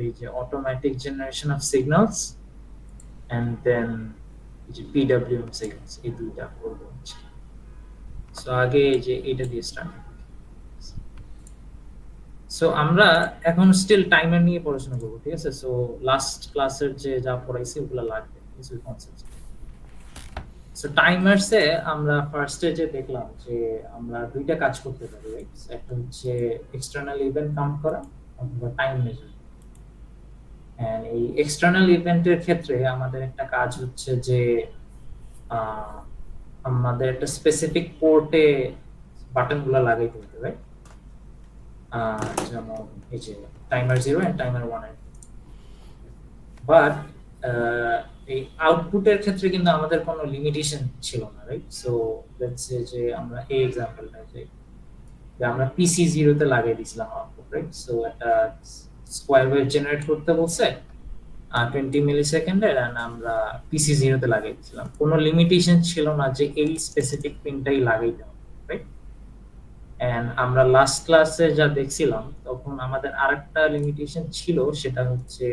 এই যে automatic generation of signals and then এই যে পিডব্লিউএম সিগন্যালস, এই দুইটা করবো। সো আগে এই যে এটা দিয়ে স্টার্ট। সো আমরা এখন স্টিল টাইমার নিয়ে পড়াশোনা করবো, ঠিক আছে? সো লাস্ট ক্লাসের যে যা পড়াইছি ওগুলো লাগবে কিছু কনসেপ্ট। সো টাইমারসে আমরা ফার্স্টে যে দেখলাম যে আমরা দুইটা কাজ করতে পারি, রাইট? একটা হচ্ছে এক্সটার্নাল ইভেন্ট কাউন্ট করা অথবা টাইম মেজার। এন্ড এই এক্সটার্নাল ইভেন্টের ক্ষেত্রে আমাদের একটা কাজ হচ্ছে যে আমাদের একটা স্পেসিফিক পোর্টে বাটনগুলো লাগাইতে হবে, রাইট? যেমন এই যে টাইমার 0 এন্ড টাইমার 1 এর। বাট এই আউটপুটের ক্ষেত্রে কিন্তু আমাদের কোনো লিমিটেশন ছিল না, রাইট? সো লেটস সে যে আমরা এই এক্সাম্পলটা যে আমরা পিসি 0 তে লাগিয়ে দিয়েছিলাম আউটপুট, রাইট? সো একটা স্কয়ার ওয়েভ জেনারেট করতে বলছে 20 মিলি সেকেন্ডের, এন্ড আমরা পিসি 0 তে লাগিয়ে দিয়েছিলাম। কোনো লিমিটেশন ছিল না যে এই স্পেসিফিক পিনটাই লাগাইতে হবে, রাইট? এন্ড আমরা লাস্ট ক্লাসে যা দেখছিলাম তখন আমাদের আরেকটা লিমিটেশন ছিল, সেটা হচ্ছে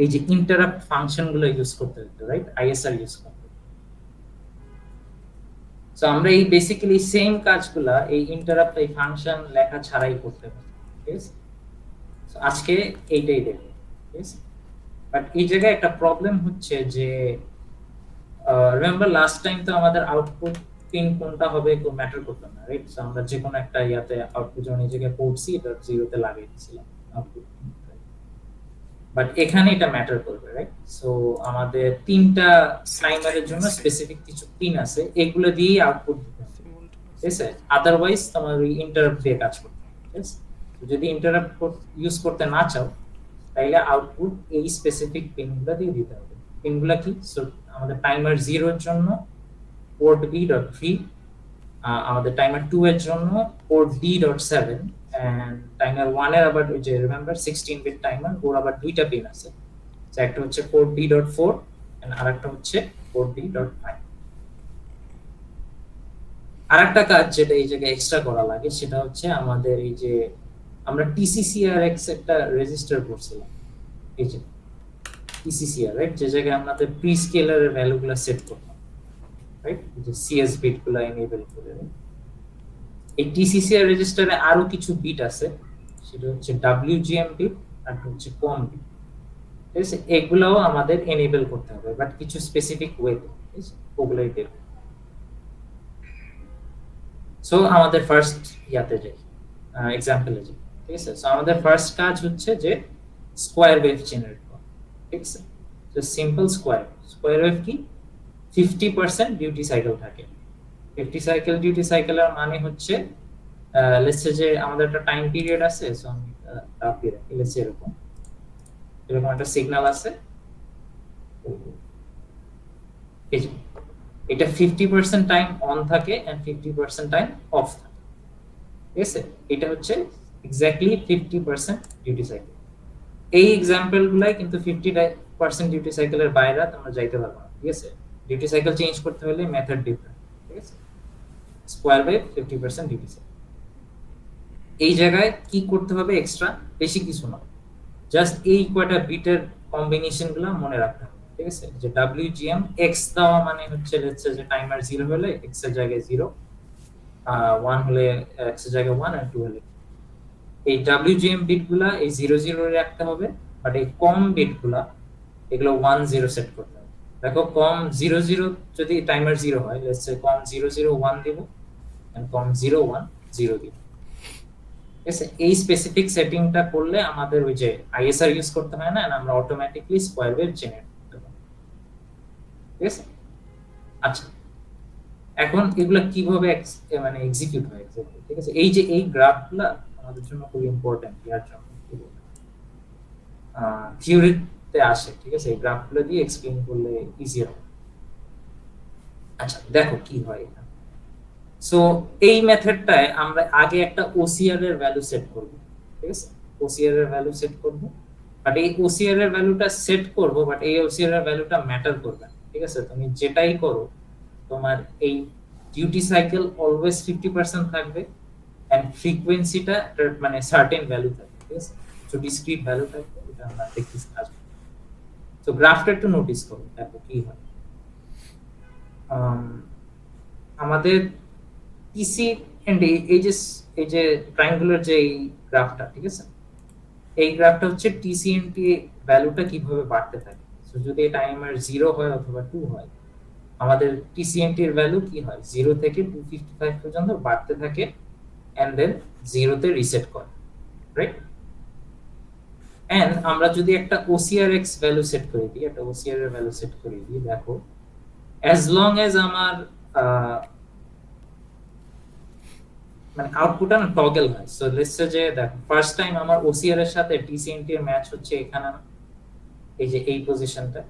এই যে ইন্টারাপ্ট ফাংশন গুলো ইউজ করতে হতো, রাইট? আইএসআর ইউজ করতে। সো আমরা এই বেসিক্যালি সেম কাজগুলা এই ইন্টারাপ্ট এই ফাংশন লেখা ছাড়াই করতে পারি, ঠিক আছে? সো আজকে এইটাই দেখব, ঠিক আছে? বাট এই জায়গায় একটা প্রবলেম হচ্ছে যে রিমেম্বার লাস্ট টাইম তো আমাদের আউটপুট পিন কোনটা হবে তো ম্যাটার করতো না, রাইট? সো আমরা যে কোনো একটা ইয়াতে আউটপুট যখন এই জায়গায় পোর্ট সি এটা 0 তে লাগিয়ে দিয়েছিলাম আউটপুট। বাট এখানে এটা ম্যাটার করবে, রাইট? সো আমাদের তিনটা টাইমারের জন্য স্পেসিফিক কিছু পিন আছে, এগুলো দিয়ে আউটপুট দিতে হবে, ঠিক আছে? আদারওয়াইজ তোমার ওই ইন্টারাপ্ট দিয়ে কাজ করতে হবে, ঠিক আছে? যদি ইন্টারাপ্ট ইউজ করতে না চাও তাইলে আউটপুট এই স্পেসিফিক পিনগুলো দিয়ে দিতে হবে। পিনগুলো কি? সো আমাদের টাইমার 0 এর জন্য পোর্ট B.3, আমাদের টাইমার 2 এর জন্য পোর্ট D.7, এন্ড টাইমার 1 এর আবার ওই যে রিমেম্বার 16 বিট টাইমার, ওর আবার দুইটা পিন আছে। সো একটা হচ্ছে পোর্ট D.4 এন্ড আরেকটা হচ্ছে পোর্ট D.5। আরেকটা কাজ যেটা এই জায়গায় এক্সট্রা করা লাগে সেটা হচ্ছে আমাদের এই যে আমরা TCCRX একটা রেজিস্টার করছিলাম, এই যে TCCR, রাইট? যে জায়গায় আমাদের প্রি স্কেলারের ভ্যালুগুলো সেট করতাম, রাইট? যে CS বিটগুলো এনেবল করে। এই TCCR রেজিস্টারে আরো কিছু বিট আছে, সেটা হচ্ছে WGM বিট আর হচ্ছে কম বিট, ঠিক আছে? এগুলোও আমাদের এনেবল করতে হবে, বাট কিছু স্পেসিফিক ওয়েতে, ঠিক আছে? ওগুলোই বের। সো আমাদের ফার্স্ট ইয়াতে যাই, এক্সাম্পলে যাই, ঠিক আছে? সো আমাদের ফার্স্ট কাজ হচ্ছে যে স্কয়ার ওয়েভ জেনারেট করা, ঠিক আছে? তো সিম্পল স্কয়ার ওয়েভ কি? 50% ডিউটি সাইকেল থাকে। 50 সাইকেল ডিউটি সাইকেলের মানে হচ্ছে লেটস সে যে আমাদের একটা টাইম পিরিয়ড আছে, সো আমি রাখি লেটস সে এরকম একটা সিগন্যাল আছে, এই যে এটা 50% টাইম অন থাকে এন্ড 50% টাইম অফ থাকে, ঠিক আছে? এটা হচ্ছে এক্স্যাক্টলি 50% ডিউটি সাইকেল। এই এক্সাম্পল গুলাই কিন্তু 50% ডিউটি সাইকেলের বাইরে তোমরা যাইতে পারবে না, ঠিক আছে? ডিউটি সাইকেল চেঞ্জ করতে হলে মেথড ডিফারেন্ট, ঠিক আছে? Square wave 50% duty cycle. এই জায়গায় কি করতে হবে এক্সট্রা? বেশি কিছু না, জাস্ট এই কয়টা বিটের কম্বিনেশন গুলো মনে রাখতে হবে, ঠিক আছে? যে WGM X দেওয়া মানে হচ্ছে লেটস সে যে টাইমার 0 হলে X এর জায়গায় 0, 1 হলে X এর জায়গায় 1 আর 2 হলে। এই WGM বিটগুলা এই 00 এ রাখতে হবে, বাট এই কম বিটগুলা এগুলো 10 সেট করতে হবে। দেখো কম 00 যদি টাইমার 0 হয়, লেটস সে কম 001 দিব এন্ড কম 01 0 দিব, ঠিক আছে? এই স্পেসিফিক সেটিংটা করলে আমাদের ওই যে আইএসআর ইউজ করতে হয় না, আমরা অটোমেটিক্যালি স্কয়ার ওয়েভ জেনারেট করতে পারি, ঠিক আছে? আচ্ছা, এখন এগুলা কিভাবে মানে এক্সিকিউট হয় এক্স্যাক্টলি, ঠিক আছে? এই যে এই গ্রাফগুলা আমাদের জন্য খুব ইম্পর্টেন্ট ইয়ার জন্য, থিওরিতে আসে, ঠিক আছে? এই গ্রাফগুলো দিয়ে এক্সপ্লেইন করলে ইজি হবে। আচ্ছা দেখো কি হয় এটা। সো এই মেথডটায় আমরা আগে একটা ওসিআর এর ভ্যালু সেট করব, ঠিক আছে? ওসিআর এর ভ্যালু সেট করব, বাট এই ওসিআর এর ভ্যালুটা সেট করব, বাট এই ওসিআর এর ভ্যালুটা ম্যাটার করবে না, ঠিক আছে? তুমি যেটাই করো তোমার এই ডিউটি সাইকেল অলওয়েজ 50% থাকবে এন্ড ফ্রিকোয়েন্সিটা মানে সার্টেন ভ্যালু থাকবে, ঠিক আছে? কিছু ডিসক্রিট ভ্যালু থাকবে, এটা আমরা দেখতেছি আসবে। তো গ্রাফটা একটু নোটিস করো, দেখো কি হয়। আমাদের টিসি এন্ড এই যে ট্রায়াঙ্গুলার যে এই গ্রাফটা, ঠিক আছে, এই গ্রাফটা হচ্ছে টিসিএনটি ভ্যালুটা কিভাবে বাড়তে থাকে। সো যদি টাইমার 0 হয় অথবা 2 হয়, আমাদের টিসিএনটি এর ভ্যালু কি হয়, 0 থেকে 255 পর্যন্ত বাড়তে থাকে এন্ড দেন 0 তে রিসেট করে, রাইট। এন্ড আমরা যদি একটা ওসিআরএক্স ভ্যালু সেট করে দিই, একটা ওসিআর এর ভ্যালু সেট করে দিই, দেখো as long as আমার মানে আউটপুট না টগল হয়। সো লেটস সে যে দেখো ফার্স্ট টাইম আমার ওসিআর এর সাথে টিসিএনটি এর ম্যাচ হচ্ছে এখানে, এই যে এই পজিশনটা,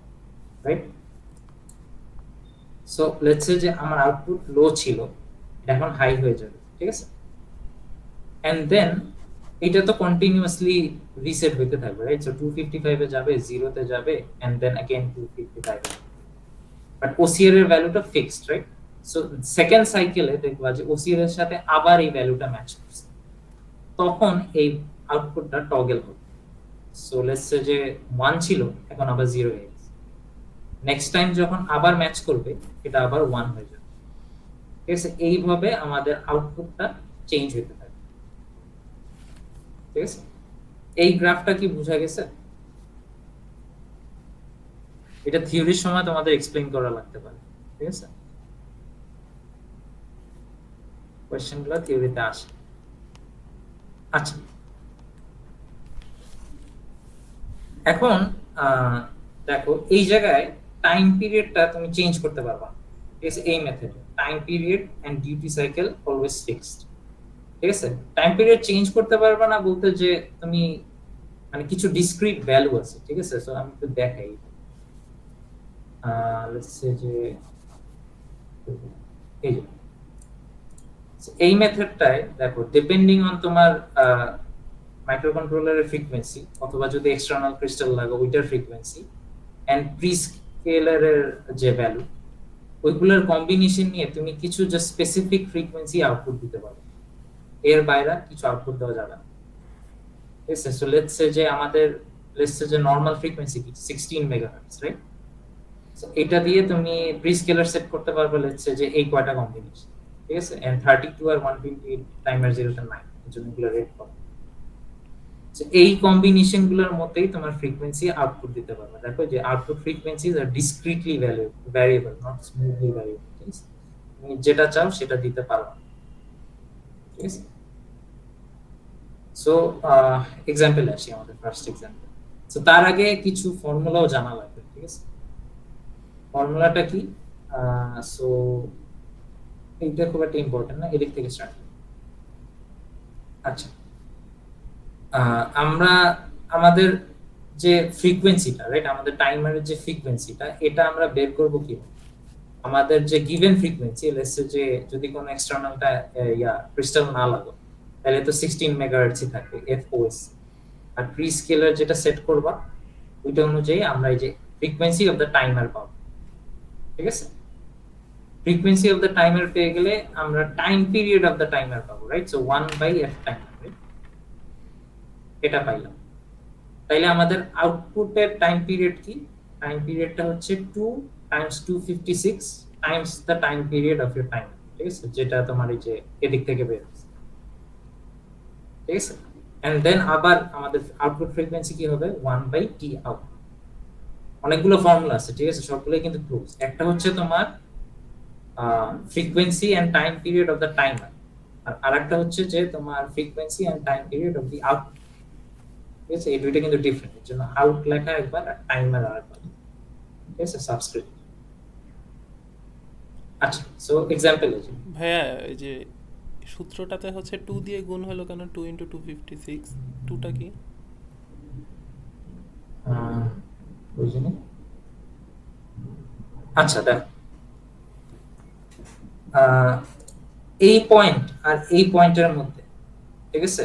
রাইট। সো লেটস সে যে আমার আউটপুট লো ছিল, এটা এখন হাই হয়ে যাবে, ঠিক আছে। এন্ড দেন এটা তো কন্টিনিউয়াসলি রিসেট হতে থাকবে, রাইট। সো 255 এ যাবে, 0 তে যাবে and then again 255। But OCR এর ভ্যালুটা ফিক্সড, রাইট। সো সেকেন্ড সাইকেলে দেখবা যে ওসিআর এর সাথে আবার এই ভ্যালুটা ম্যাচ করছে, তখন এই আউটপুটটা টগল হবে। সো লেটস সে যে 1 ছিল, এখন আবার 0 হয়ে গেছে। নেক্সট টাইম যখন আবার ম্যাচ করবে, এটা আবার 1 হয়ে যাবে, ঠিক আছে। এইভাবে আমাদের আউটপুটটা চেঞ্জ হতে থাকে, ঠিক আছে। এই গ্রাফটা কি বোঝা গেছে? এটা থিওরির সময় তোমাদের এক্সপ্লেইন করা লাগতে পারে, ঠিক আছে। কোশ্চেনগুলো থিওরিতে আসে। আচ্ছা, এখন দেখো এই জায়গায় টাইম পিরিয়ডটা তুমি চেঞ্জ করতে পারবা, ঠিক আছে। এই মেথডে time period and duty cycle always fixed, ঠিক আছে। টাইম পিরিয়ড চেঞ্জ করতে পারবা না বলতে যে তুমি মানে কিছু ডিসক্রিট ভ্যালু আছে, ঠিক আছে। সো আমি একটু দেখাই, লেটস সে যে এই যে এই মেথডটায় দেখো ডিপেন্ডিং অন তোমার মাইক্রোকন্ট্রোলারের ফ্রিকোয়েন্সি অথবা যদি এক্সটার্নাল ক্রিস্টাল লাগো ওইটার ফ্রিকোয়েন্সি এন্ড প্রিস্কেলারের যে ভ্যালু, ওইগুলোর কম্বিনেশন নিয়ে তুমি কিছু যে স্পেসিফিক ফ্রিকোয়েন্সি আউটপুট দিতে পারো, এর বাইরে কিছু আউটপুট দেওয়া যাবে না, ঠিক আছে। সো লেটস সে যে আমাদের লেটস সে যে নরমাল ফ্রিকোয়েন্সি কি 16 মেগাহার্টজ, রাইট। সো এটা দিয়ে তুমি প্রিস্কেলার সেট করতে পারবে লেটস সে যে এই কয়টা কম্বিনেশন, ঠিক আছে। এন্ড 32 আর 128 টাইমার 0 টা 9 এর জন্য এগুলো রেট করো। এই কম্বিনেশন গুলোর মধ্যেই তোমার ফ্রিকোয়েন্সি আউটপুট দিতে পারবে। দেখো যে আউটপুট ফ্রিকোয়েন্সিজ আর discretely variable, not smoothly variable, ঠিক আছে। তুমি যেটা চাও সেটা দিতে পারবে, ঠিক আছে। সো এক্সাম্পল আসি, আমাদের ফার্স্ট এক্সাম্পল। সো তার আগে কিছু ফর্মুলাও জানা লাগবে, ঠিক আছে। ফর্মুলাটা কি? সো এইটা খুব একটা ইম্পর্টেন্ট না, এদিক থেকে স্টার্ট। আচ্ছা, আমরা আমাদের যে ফ্রিকোয়েন্সিটা, রাইট, আমাদের টাইমারের যে ফ্রিকোয়েন্সিটা, এটা আমরা বের করব কি? আমাদের যে গিভেন ফ্রিকোয়েন্সি, লেটস সে যে যদি কোনো এক্সটার্নালটা ক্রিস্টাল না লাগো, তাহলে তো 16 মেগাহার্টজ থাকবে এফওএস। আর প্রিস্কেলার যেটা সেট করবা ওইটা অনুযায়ী আমরা এই যে ফ্রিকোয়েন্সি অফ দ্য টাইমার পাবো, ঠিক আছে। ফ্রিকোয়েন্সি অফ দ্য টাইমার পেয়ে গেলে আমরা time period of the timer পাবো, রাইট। সো 1/f টাইমার, এটা পাইলাম। তাইলে আমাদের আউটপুটের টাইম পিরিয়ড কি? টাইম পিরিয়ডটা হচ্ছে 2 Times 256 Times the time period of your timer, ঠিক আছে, যেটা তোমার এই যে এদিক থেকে বের হচ্ছে, ঠিক আছে। এন্ড দেন আবার আমাদের আউটপুট ফ্রিকোয়েন্সি কি হবে? 1/t out. অনেকগুলো ফর্মুলা আছে, ঠিক আছে, সবগুলোই কিন্তু ক্লোজ। একটা হচ্ছে তোমার frequency and time period of the timer, আর আরেকটা হচ্ছে যে তোমার frequency and time period of the output, ঠিক আছে। এই দুইটা কিন্তু ডিফারেন্ট, এর জন্য আউট লেখা একবার আর টাইমার আরেকবার, ঠিক আছে, সাবস্ক্রিপ্ট। আচ্ছা, সো এক্সাম্পল আছে ভাইয়া, এই যে সূত্রটাতে হচ্ছে 2 দিয়ে গুণ হলো কেন? 2 ইন্টু 256, 2টা কি? বুঝিনি। আচ্ছা দেখ, এই পয়েন্ট আর এই পয়েন্টের মধ্যে, ঠিক আছে,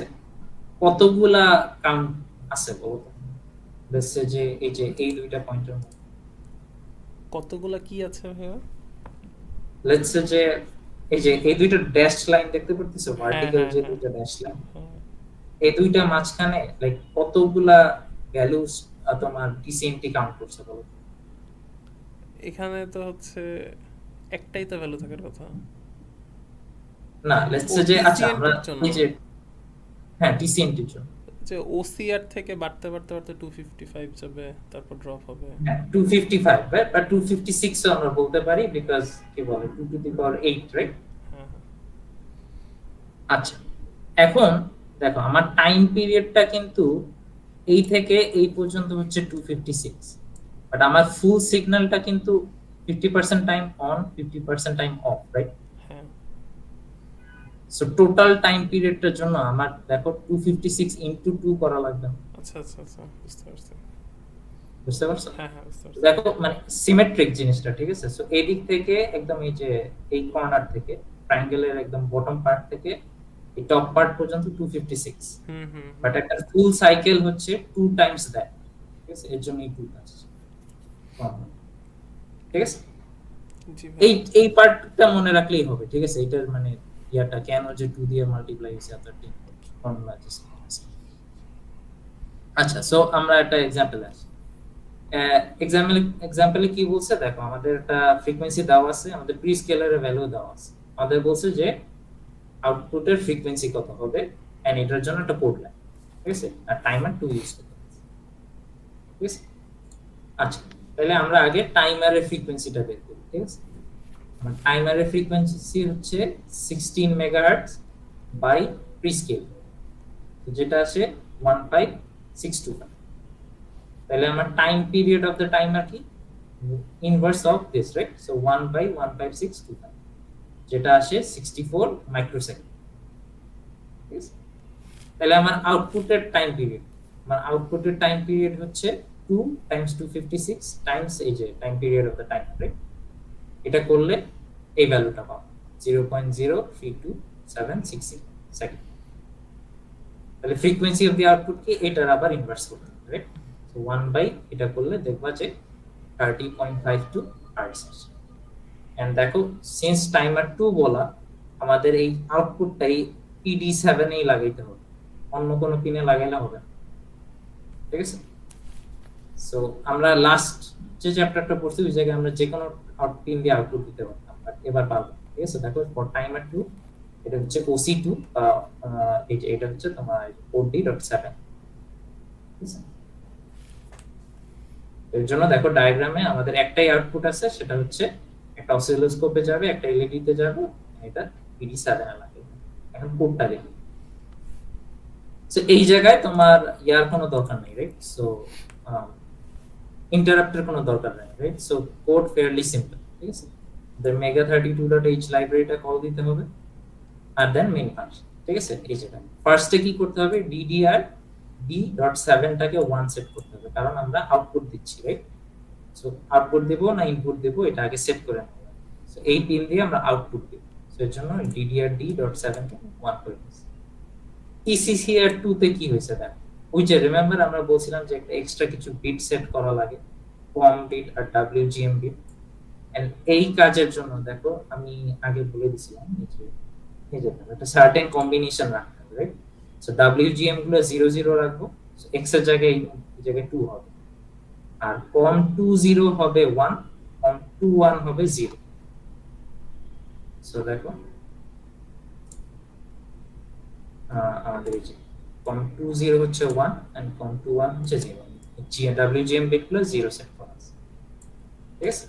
কতগুলা কাউন্ট আছে বলতো? দেখছে যে এই যে এই দুইটা পয়েন্টের মধ্যে কতগুলা কি আছে ভাইয়া? লেটস সে যে এই যে এই দুইটা ড্যাশ লাইন দেখতে পারতেছো, হ্যাঁ ভার্টিক্যাল হ্যাঁ যে হ্যাঁ দুইটা ড্যাশ লাইন, হ্যাঁ। এই দুইটা মাঝখানে লাইক কতগুলা ভ্যালুস তোমার ডিসিএনটি কাউন্ট করছে বলো? এখানে তো হচ্ছে একটাই তো ভ্যালু থাকার কথা। না, লেটস ও সে যে আচ্ছা আমরা ডিসিএনটির জন্য এই যে হ্যাঁ ডিসিএনটির জন্য যে ওসিআর থেকে বাড়তে বাড়তে বাড়তে 255 যাবে, তারপর ড্রপ হবে। হ্যাঁ 255 রাইট বা 256 ও আমরা বলতে পারি বিকজ কি বলে 2 টু দি পাওয়ার 8 রাইট। হ্যাঁ হ্যাঁ। আচ্ছা এখন দেখো আমার টাইম পিরিয়ডটা কিন্তু এই থেকে এই পর্যন্ত হচ্ছে 256, বাট আমার ফুল সিগন্যালটা কিন্তু 50% time on 50% time of right. হ্যাঁ সো টোটাল টাইম পিরিয়ডটার জন্য আমার দেখো 256 ইনটু 2 করা লাগবে, আচ্ছা আচ্ছা আচ্ছা, বুঝতে পারছি। বুঝতে পারছো? হ্যাঁ হ্যাঁ, বুঝতে পারছি। দেখো মানে সিমেট্রিক জিনিসটা, ঠিক আছে? সো এই দিক থেকে একদম এই যে এই কর্নার থেকে ট্রায়াঙ্গেলের একদম বটম পার্ট থেকে এই টপ পার্ট পর্যন্ত 256, হুম হুম বাট হুম। একটা ফুল সাইকেল হচ্ছে 2 টাইমস দ্যাট, ঠিক আছে? এর জন্য এই 2 আসছে, ঠিক আছে? জি এই ভাইয়া। এই পার্টটা মনে রাখলেই হবে, ঠিক আছে? এটার মানে ইয়াটা কেন যে 2 দিয়ে মাল্টিপ্লাই হইছে এতটি ফর্মুলা জাস্ট। আচ্ছা সো আমরা একটা এক্সাম্পল আসি। এক্সাম্পলে কি বলছে দেখো, আমাদের একটা ফ্রিকোয়েন্সি দেওয়া আছে, আমাদের প্রি স্কেলারের ভ্যালু দেওয়া আছে, আমাদের বলছে যে আউটপুটের ফ্রিকোয়েন্সি কত হবে এন্ড এটার জন্য একটা কোড লাইন, ঠিক আছে? আর টাইমার 2 ইউজ করতে হবে, ঠিক আছে? আচ্ছা তাহলে আমরা আগে টাইমারের ফ্রিকোয়েন্সিটা বের করি, ঠিক আছে? আমার টাইমারের ফ্রিকোয়েন্সি হচ্ছে 16 মেগাহার্টজ বাই প্রি স্কেল, যেটা আছে 15625। তাহলে আমার time period of the timer কি inverse of this right, so 1/15625 যেটা আসে 64 মাইক্রোসেকেন্ড, ঠিক আছে? তাহলে আমার আউটপুটের টাইম পিরিয়ড, আমার আউটপুটের টাইম পিরিয়ড হচ্ছে 2 টাইমস 256 টাইমস এই যে time period of the timer right, এটা করলে এই ভ্যালুটা পাবো 0.03276 সেকেন্ড। তাহলে ফ্রিকোয়েন্সি অফ দি আউটপুট কি এটার আবার ইনভার্স করতে হবে রাইট, সো 1 বাই এটা করলে দেখবা যে 30.52 হার্টজ আসে। এন্ড দেখো সিন্স টাইমার 2 বলা, আমাদের এই আউটপুটটাই PD7 এই লাগাইতে হবে, অন্য কোনো পিনে লাগাইলে হবে না, ঠিক আছে? সো আমরা লাস্ট যে চ্যাপ্টারটা পড়ছি ওই জায়গায় আমরা যে কোনো পিন দিয়ে আউটপুট দিতে পারতাম, বাট এবার পারবো, ঠিক আছে? দেখো ফর টাইমার 2 এটা হচ্ছে OC2 বা এই যে এটা হচ্ছে তোমার পোর্ট D.7, ঠিক আছে? এর জন্য দেখো ডায়াগ্রামে আমাদের একটাই আউটপুট আছে, সেটা হচ্ছে একটা অসিলোস্কোপে যাবে, একটা এলইডি তে যাবে, এটা PD7 এ লাগে। এখন কোডটা দেখি। সো এই জায়গায় তোমার ইয়ার কোনো দরকার নেই রাইট, সো ইন্টারাপ্টের কোনো দরকার নেই right, so code fairly simple, ঠিক আছে? the mega32.h লাইব্রেরিটা কল দিতে হবে আর দেন মেইন ফাংশন, ঠিক আছে? এই জায়গায় ফার্স্টে কি করতে হবে, ddr d.7 টাকে 1 সেট করতে হবে, কারণ আমরা আউটপুট দিচ্ছি রাইট, সো আউটপুট দেব না ইনপুট দেব এটা আগে সেট করে নেব। সো এই পিন দিয়ে আমরা আউটপুট দেব, সো এর জন্য ddr d.7 কে 1 করে দিচ্ছি। ECCR2 তে কি হয়েছে দেখো, ওই যে রিমেম্বার আমরা বলছিলাম যে একটা এক্সট্রা কিছু বিট সেট করা লাগে, কম বিট আর WGM বিট, এন্ড এই কাজের জন্য দেখো আমি আগে বলে দিছিলাম এই যে একটা সার্টেন কম্বিনেশন রাখতে হবে রাইট, সো WGM গুলো 0 0 রাখবো, সো x এর জায়গায় এই জায়গায় 2 হবে, আর কম 2 0 হবে 1, কম 2 1 হবে 0। সো দেখো আমাদের এই যে কম 2 0 হচ্ছে 1 এন্ড কম 2 1 হচ্ছে 0, WGM বিট গুলো 0 সেট করা আছে, ঠিক আছে?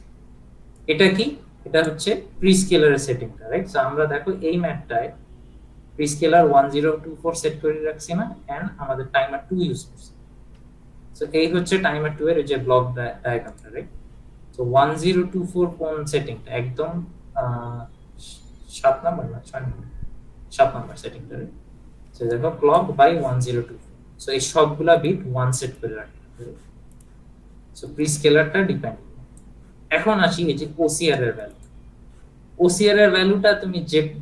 এটা কি, এটা হচ্ছে প্রি স্কেলারের সেটিংটা রাইট, সো আমরা দেখো এই ম্যাপটায় প্রি স্কেলার 1024 সেট করে রাখছি না, এন্ড আমাদের টাইমার 2 ইউজ করছি। সো এই হচ্ছে টাইমার 2 এর যে ব্লক ডায়াগ্রামটা রাইট, সো 1024 কোন সেটিংটা একদম 7 নাম্বার না 6 নাম্বার, 7 নাম্বার সেটিংটা রাইট, সো দেখো ক্লক বাই 1024, সো এই সবগুলা বিট 1 সেট করে রাখতে হবে, সো প্রি স্কেলারটা ডিপেন্ড। এখন আসি এই যে OCR এর ভ্যালু, OCR এর ভ্যালুটা তুমি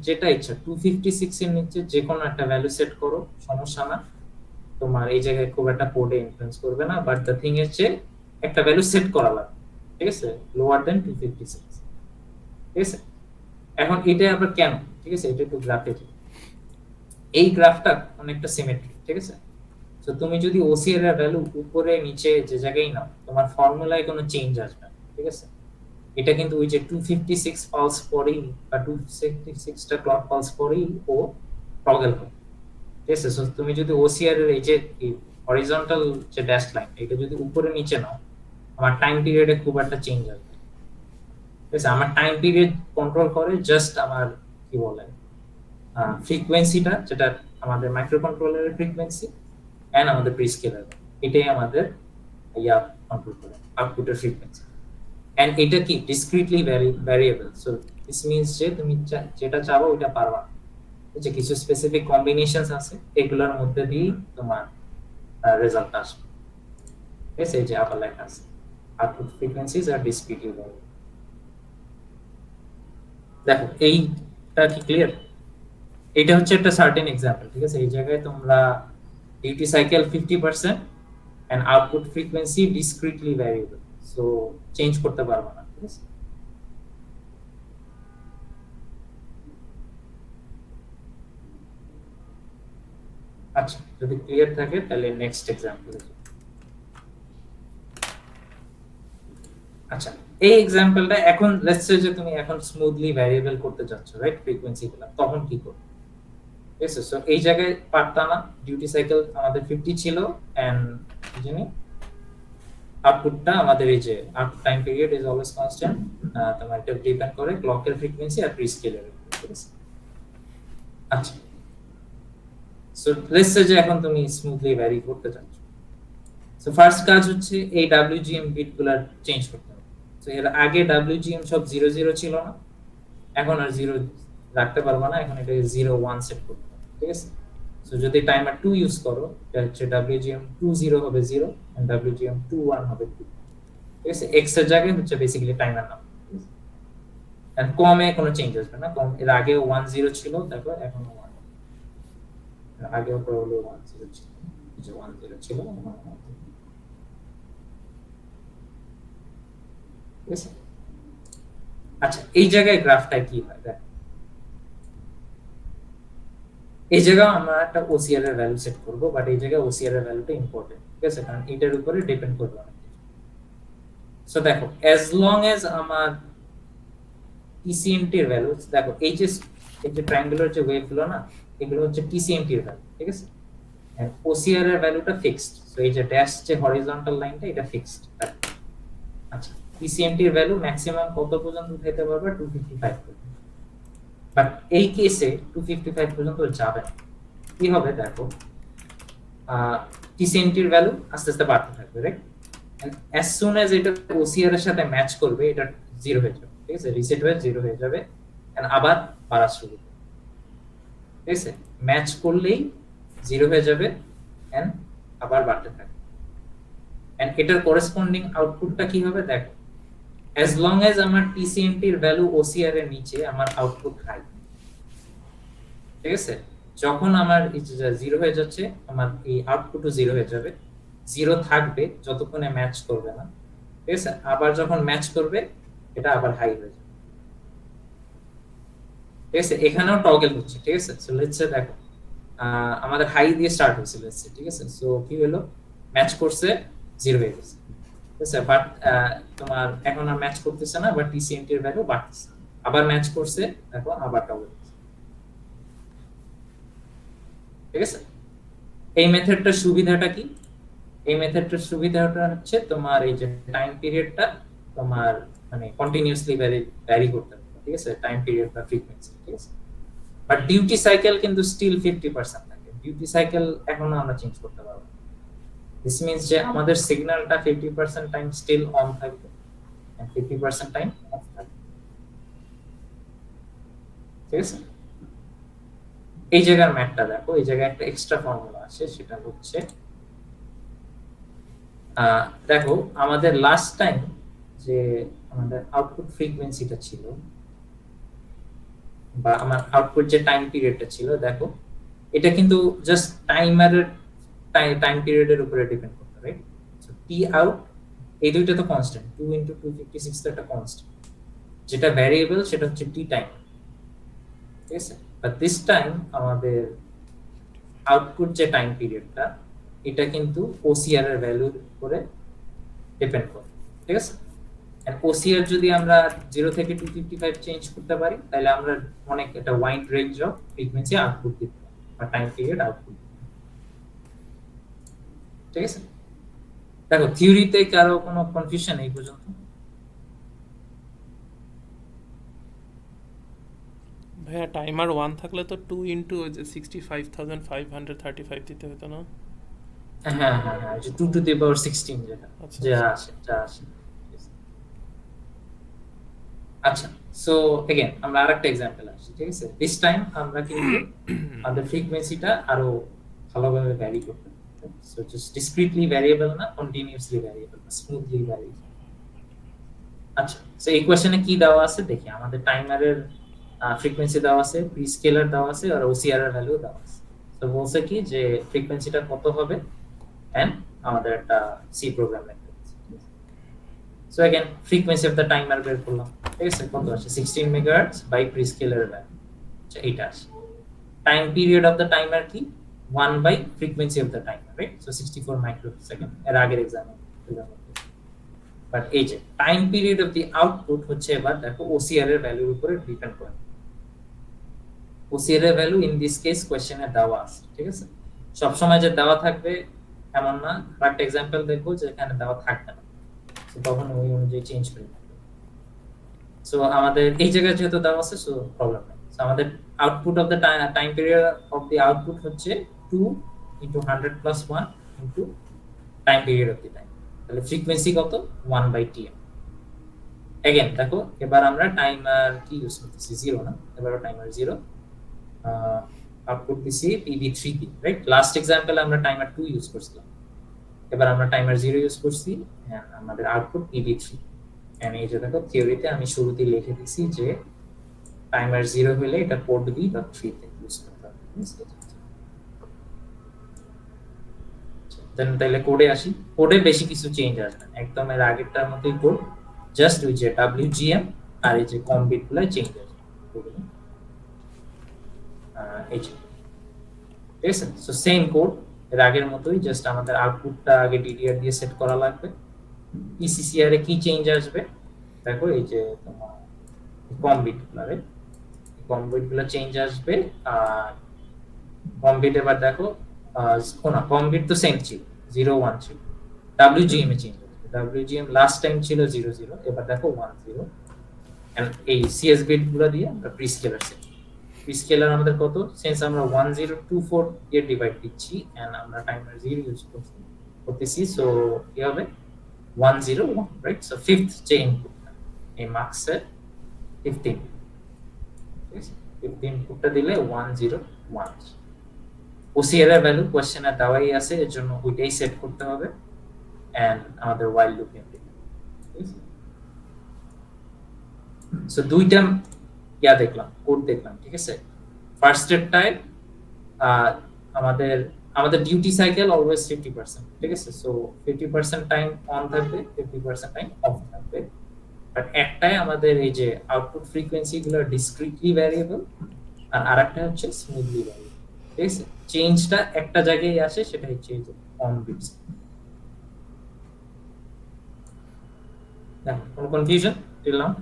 যেটা ইচ্ছা 256 এর নিচে যে কোনো একটা ভ্যালু সেট করো, সমস্যা না, তোমার এই জায়গায় খুব একটা কোডে ইনফ্লুয়েন্স করবে না, বাট দ্য থিং ইজ যে একটা ভ্যালু সেট করা লাগবে, ঠিক আছে? লোয়ার দেন 256, ঠিক আছে? এখন এটা আবার কেন, ঠিক আছে? এটা একটু গ্রাফে এই গ্রাফটা অনেকটা সিমেট্রিক, ঠিক আছে? তো তুমি যদি ওসিআর এর ভ্যালু উপরে নিচে যে জায়গায় নাও, তোমার ফর্মুলায় কোনো চেঞ্জ আসবে না, ঠিক আছে? এটা কিন্তু ওই যে 256 পালস পরেই বা 256 টা ক্লক পালস পরেই ও টগল হয়, ঠিক আছে? So তুমি যদি ওসিআর এর এই যে হরিজন্টাল যে ড্যাশ লাইন, এটা যদি উপরে নিচে নাও, আমার টাইম পিরিয়ডে খুব একটা চেঞ্জ আসবে না, ঠিক আছে? আমার টাইম পিরিয়ড কন্ট্রোল করে জাস্ট আমার কি বলে ফ্রিকোয়েন্সিটা, যেটা আমাদের মাইক্রো কন্ট্রোলারের ফ্রিকোয়েন্সি এন্ড আমাদের প্রিস্কেলার, এটাই আমাদের ইয়া কন্ট্রোল করে আউটপুটের ফ্রিকোয়েন্সি। এন্ড এটা কি ডিসক্রিটলি ভ্যারিয়েবল, সো দিস মিন্স যে তুমি যেটা চাও ওটা পারবা না। যে কিছু স্পেসিফিক কম্বিনেশনস আছে, এগুলোর মধ্যে দিয়ে তোমার রেজাল্ট আসবে, ঠিক আছে? এই যে আবার লেখা আছে আউটপুট ফ্রিকোয়েন্সিজ আর ডিসক্রিটলি ভ্যারিয়েবল। দেখো এইটা কি ক্লিয়ার? এটা হচ্ছে একটা সার্টেন এক্সাম্পল, ঠিক আছে? এই জায়গায় তোমরা duty cycle 50% and output frequency discretely variable, so change করতে পারবো না, ঠিক আছে? আচ্ছা, যদি ক্লিয়ার থাকে তাহলে নেক্সট এক্সাম্পল। আচ্ছা, এই এক্সাম্পলটা এখন লেটস সে যে তুমি এখন স্মুথলি ভ্যারিয়েবল করতে যাচ্ছ, রাইট? ফ্রিকোয়েন্সি গুলো তখন কি করবে, ঠিক আছে? সো এই জায়গায় পারতা না, ডিউটি সাইকেল আমাদের 50 ছিল এন্ড জানি আউটপুটটা আমাদের এই যে output time period is always constant, তোমার এটা ডিপেন্ড করে ক্লকের ফ্রিকোয়েন্সি আর প্রিস্কেলের, ঠিক আছে? আচ্ছা, সো লেটস সে যে এখন তুমি স্মুথলি ভ্যারি করতে চাচ্ছ। সো ফার্স্ট কাজ হচ্ছে এই WGM বিটগুলো চেঞ্জ করতে হবে। সো এর আগে WGM সব 0 0 ছিল না, এখন আর 0 রাখতে পারবো না, এখন এটা 0 1 সেট করতে হবে, ঠিক আছে? সো যদি টাইমার 2 ইউজ করো, এটা হচ্ছে WGM 2 0 হবে 0 এন্ড WGM 2 1 হবে 2, ঠিক আছে? x এর জায়গায় হচ্ছে বেসিক্যালি টাইমার নাম, এন্ড কমে কোনো চেঞ্জ আসবে না, কম এর আগেও 1 0 ছিল, দেখো এখন 1, এর আগেও প্রবাবলি 1 0 ছিল, এই যে 1 0 ছিল, এখন 1 0, ঠিক আছে? আচ্ছা, এই জায়গায় গ্রাফটা কি হয় দেখ, এই জায়গায় আমরা একটা ওসিআর এর ভ্যালু সেট করব, বাট এই জায়গায় ওসিআর এর ভ্যালুটা ইম্পর্টেন্ট, ঠিক আছে? কারণ এটার উপরে ডিপেন্ড করবে অনেক কিছু। সো দেখো অ্যাজ লং অ্যাজ আমার টিসিএমটি এর ভ্যালু, দেখো এই যে ট্রায়াঙ্গুলার যে ওয়েভ গুলো না, এগুলো হচ্ছে টিসিএমটি এর ভ্যালু, ঠিক আছে? এন্ড ওসিআর এর ভ্যালুটা ফিক্সড, সো এই যে ড্যাশ যে হরিজন্টাল লাইনটা এটা ফিক্সড। আচ্ছা, টিসিএমটি এর ভ্যালু ম্যাক্সিমাম কত পর্যন্ত উঠাইতে পারবে? 255 পর্যন্ত, বাট এই কেসে 255 পর্যন্ত যাবে না। কি হবে দেখো, টিসিএনটির ভ্যালু আস্তে আস্তে বাড়তে থাকবে, রাইট? অ্যাজ সুন অ্যাজ এটা ওসিআর এর সাথে ম্যাচ করবে, এটা 0 হয়ে যাবে, ঠিক আছে? রিসেট হয়ে 0 হয়ে যাবে এন্ড আবার বাড়া শুরু হবে, ঠিক আছে? ম্যাচ করলেই 0 হয়ে যাবে এন্ড আবার বাড়তে থাকবে। এন্ড এটার করেসপন্ডিং আউটপুটটা কি হবে দেখো, অ্যাজ লং অ্যাজ আমার টিসিএনটির ভ্যালু ওসিআর এর নিচে, আমার আউটপুট হাই, ঠিক আছে? যখন আমার 0 হয়ে যাচ্ছে, আমার এই আউটপুটও 0 হয়ে যাবে, 0 থাকবে যতক্ষণে ম্যাচ করবে না, ঠিক আছে? আবার যখন ম্যাচ করবে এটা আবার হাই হয়ে যাবে, ঠিক আছে? এখানেও টগল হচ্ছে, ঠিক আছে? সো লেটস সে দেখো আমাদের হাই দিয়ে স্টার্ট হয়েছিল, লেটস সে, ঠিক আছে? সো কি হলো, ম্যাচ করছে 0 হয়ে গেছে, ঠিক আছে? বাট তোমার এখন আর ম্যাচ করতেছে না, বাট টিসিএনটি এর ভ্যালু বাড়তেছে, আবার ম্যাচ করছে, দেখো আবার টগল, ঠিক আছে? এই মেথডটার সুবিধাটা কি? এই মেথডটার সুবিধাটা হচ্ছে তোমার এই যে টাইম পিরিয়ডটা তোমার মানে কন্টিনিউয়াসলি ভ্যারি করতে হবে, ঠিক আছে? টাইম পিরিয়ড বা ফ্রিকোয়েন্সি, ঠিক আছে? বাট ডিউটি সাইকেল কিন্তু স্টিল 50% থাকে, ডিউটি সাইকেল এখনো আমরা চেঞ্জ করতে পারবো। দিস মিন্স যে আমাদের সিগন্যালটা 50% টাইম স্টিল অন থাকবে এন্ড 50% টাইম অফ থাকবে, ঠিক আছে? এই জায়গার ম্যাথটা দেখো, এই জায়গায় একটা এক্সট্রা ফর্মুলা আছে, সেটা হচ্ছে দেখো আমাদের লাস্ট টাইম যে আমাদের আউটপুট ফ্রিকোয়েন্সিটা ছিল বা আমার আউটপুট যে টাইম পিরিয়ডটা ছিল, দেখো এটা কিন্তু জাস্ট টাইমারের টাইম পিরিয়ডের উপরে ডিপেন্ড করতে, রাইট? সো টি আউট এই দুইটা তো কনস্ট্যান্ট, 2 ইনটু 256 তো একটা কনস্ট্যান্ট, যেটা ভ্যারিয়েবল সেটা হচ্ছে টি টাইম, ঠিক আছে? বাট দিস টাইম আমাদের আউটপুট যে টাইম পিরিয়ডটা এটা কিন্তু ওসিআর এর ভ্যালুর উপরে ডিপেন্ড করে, ঠিক আছে। এন্ড ওসিআর যদি আমরা 0 থেকে 255 চেঞ্জ করতে পারি তাহলে আমরা অনেক একটা wide range of frequency output দিতে পারি বা টাইম পিরিয়ড আউটপুট, ঠিক আছে। দেখো থিওরিতে কারো কোনো কনফিউশন এই পর্যন্ত? ভাইয়া টাইমার 1 থাকলে তো 2 ইনটু ওই যে 65535 দিতে হতো না? হ্যাঁ হ্যাঁ হ্যাঁ, যে 2 টু দি পাওয়ার 16 যেটা আচ্ছা যা আচ্ছা। আসে যা আসে। আচ্ছা, সো अगेन আমরা আরেকটা एग्जांपल আসি, ঠিক আছে। দিস টাইম আমরা কিন্তু আমাদের ফ্রিকোয়েন্সিটা আরো ভালোভাবে ভ্যারি করতে পারি। সো জাস্ট ডিসক্রিটলি ভ্যারিয়েবল না, কন্টিনিউয়াসলি ভ্যারিয়েবল না, স্মুথলি ভ্যারিয়েবল। আচ্ছা, সো এই কোশ্চেনে কি দেওয়া আছে দেখি। আমাদের টাইমারের ফ্রিকোয়েন্সি দেওয়া আছে, প্রি স্কেলার দেওয়া আছে আর ওসিআর এর ভ্যালু দেওয়া আছে। তো বলছে কি যে ফ্রিকোয়েন্সিটা কত হবে এন্ড আমাদের একটা সি প্রোগ্রাম লিখতে হবে। So again frequency of the timer বের করলাম, ঠিক আছে। কত আসে 16 megahertz by prescaler value, আচ্ছা এইটা আসে। Time period of the timer কি 1 by frequency of the timer, right. So 64 microsecond এর আগের एग्जांपल। বাট এই যে time period of the output হচ্ছে এবার দেখো ওসিআর এর ভ্যালুর উপরে ডিপেন্ড করে। ওসিআর এর ভ্যালু ইন দিস কেস কোশ্চেনে দেওয়া আছে, ঠিক আছে। সব সময় যে দেওয়া থাকবে এমন না, একটা एग्जांपल দেখবো যে এখানে দেওয়া থাকবে না, তো তখন ওই অনুযায়ী চেঞ্জ করে নেব। সো আমাদের এই জায়গায় যেহেতু দেওয়া আছে সো প্রবলেম নেই। সো আমাদের output of the time period of the output হচ্ছে 2 into 100 plus 1 into time period of the time, তাহলে ফ্রিকোয়েন্সি কত 1 বাই টিএম। अगेन দেখো এবার আমরা টাইমার কি ইউজ করতেছি 0 না, এবারে টাইমার 0 আউটপুট দিছি PB3P, রাইট। লাস্ট एग्जांपल আমরা টাইমার 2 ইউজ করছিলাম, এবার আমরা টাইমার 0 ইউজ করছি এন্ড আমাদের আউটপুট PB3। এন্ড এই যে দেখো থিওরিতে আমি শুরুতেই লিখে দিছি যে টাইমার 0 হলে এটা পোর্ট B.3 তে ইউজ করতে হবে। দেন তাহলে কোডে আসি। কোডে বেশি কিছু চেঞ্জ আসবে না, একদম এর আগেরটার মতোই কোড, জাস্ট ওই যে WGM আর এই যে কম বিটগুলো চেঞ্জ আসবে। এই যে ঠিক আছে, সো সেম কোড এর আগের মতোই, জাস্ট আমাদের আউটপুটটা আগে DDR দিয়ে সেট করা লাগবে। ECCR এ কি চেঞ্জ আসবে দেখো, এই যে তোমার কম বিটগুলো, রাইট, কম বিটগুলো চেঞ্জ আসবে। আর কম বিট এবার দেখো না, কম বিট তো সেম ছিল 0 1 ছিল, WGM এ চেঞ্জ হবে। WGM লাস্ট টাইম ছিল 0 0, এবার দেখো 1 0। এন্ড এই CS বিট গুলো দিয়ে আমরা pre scalar set, pre scalar আমাদের কত, সিন্স আমরা 1024 দিয়ে ডিভাইড দিচ্ছি এন্ড আমরা টাইমার 0 ইউজ করতেছি, সো কি হবে 101, রাইট। সো ফিফথ যে ইনপুটটা এই মার্কসের 15, ঠিক আছে, 15 ইনপুটটা দিলে 101। ওসিআর এর ভ্যালু কোশ্চেনে দেওয়াই আছে, এর জন্য ওইটাই সেট করতে হবে এন্ড আমাদের while লুপ ইমপ্লিমেন্ট, ঠিক আছে। সো দুইটা ইয়া দেখলাম, কোড দেখলাম, ঠিক আছে। ফার্স্ট স্টেপটায় আমাদের আমাদের ডিউটি সাইকেল অলওয়েজ 50%, ঠিক আছে। সো 50% টাইম অন থাকবে, 50% টাইম অফ থাকবে। বাট একটাই আমাদের এই যে আউটপুট ফ্রিকোয়েন্সি গুলো ডিসক্রিটলি ভ্যারিয়েবল আর আরেকটা হচ্ছে স্মুথলি ভ্যারিয়েবল, ঠিক আছে। চেঞ্জটা একটা জায়গায় আসে, সেটা হচ্ছে এই যে অন বিটস। দেখো কোনো কনফিউশন দিলাম?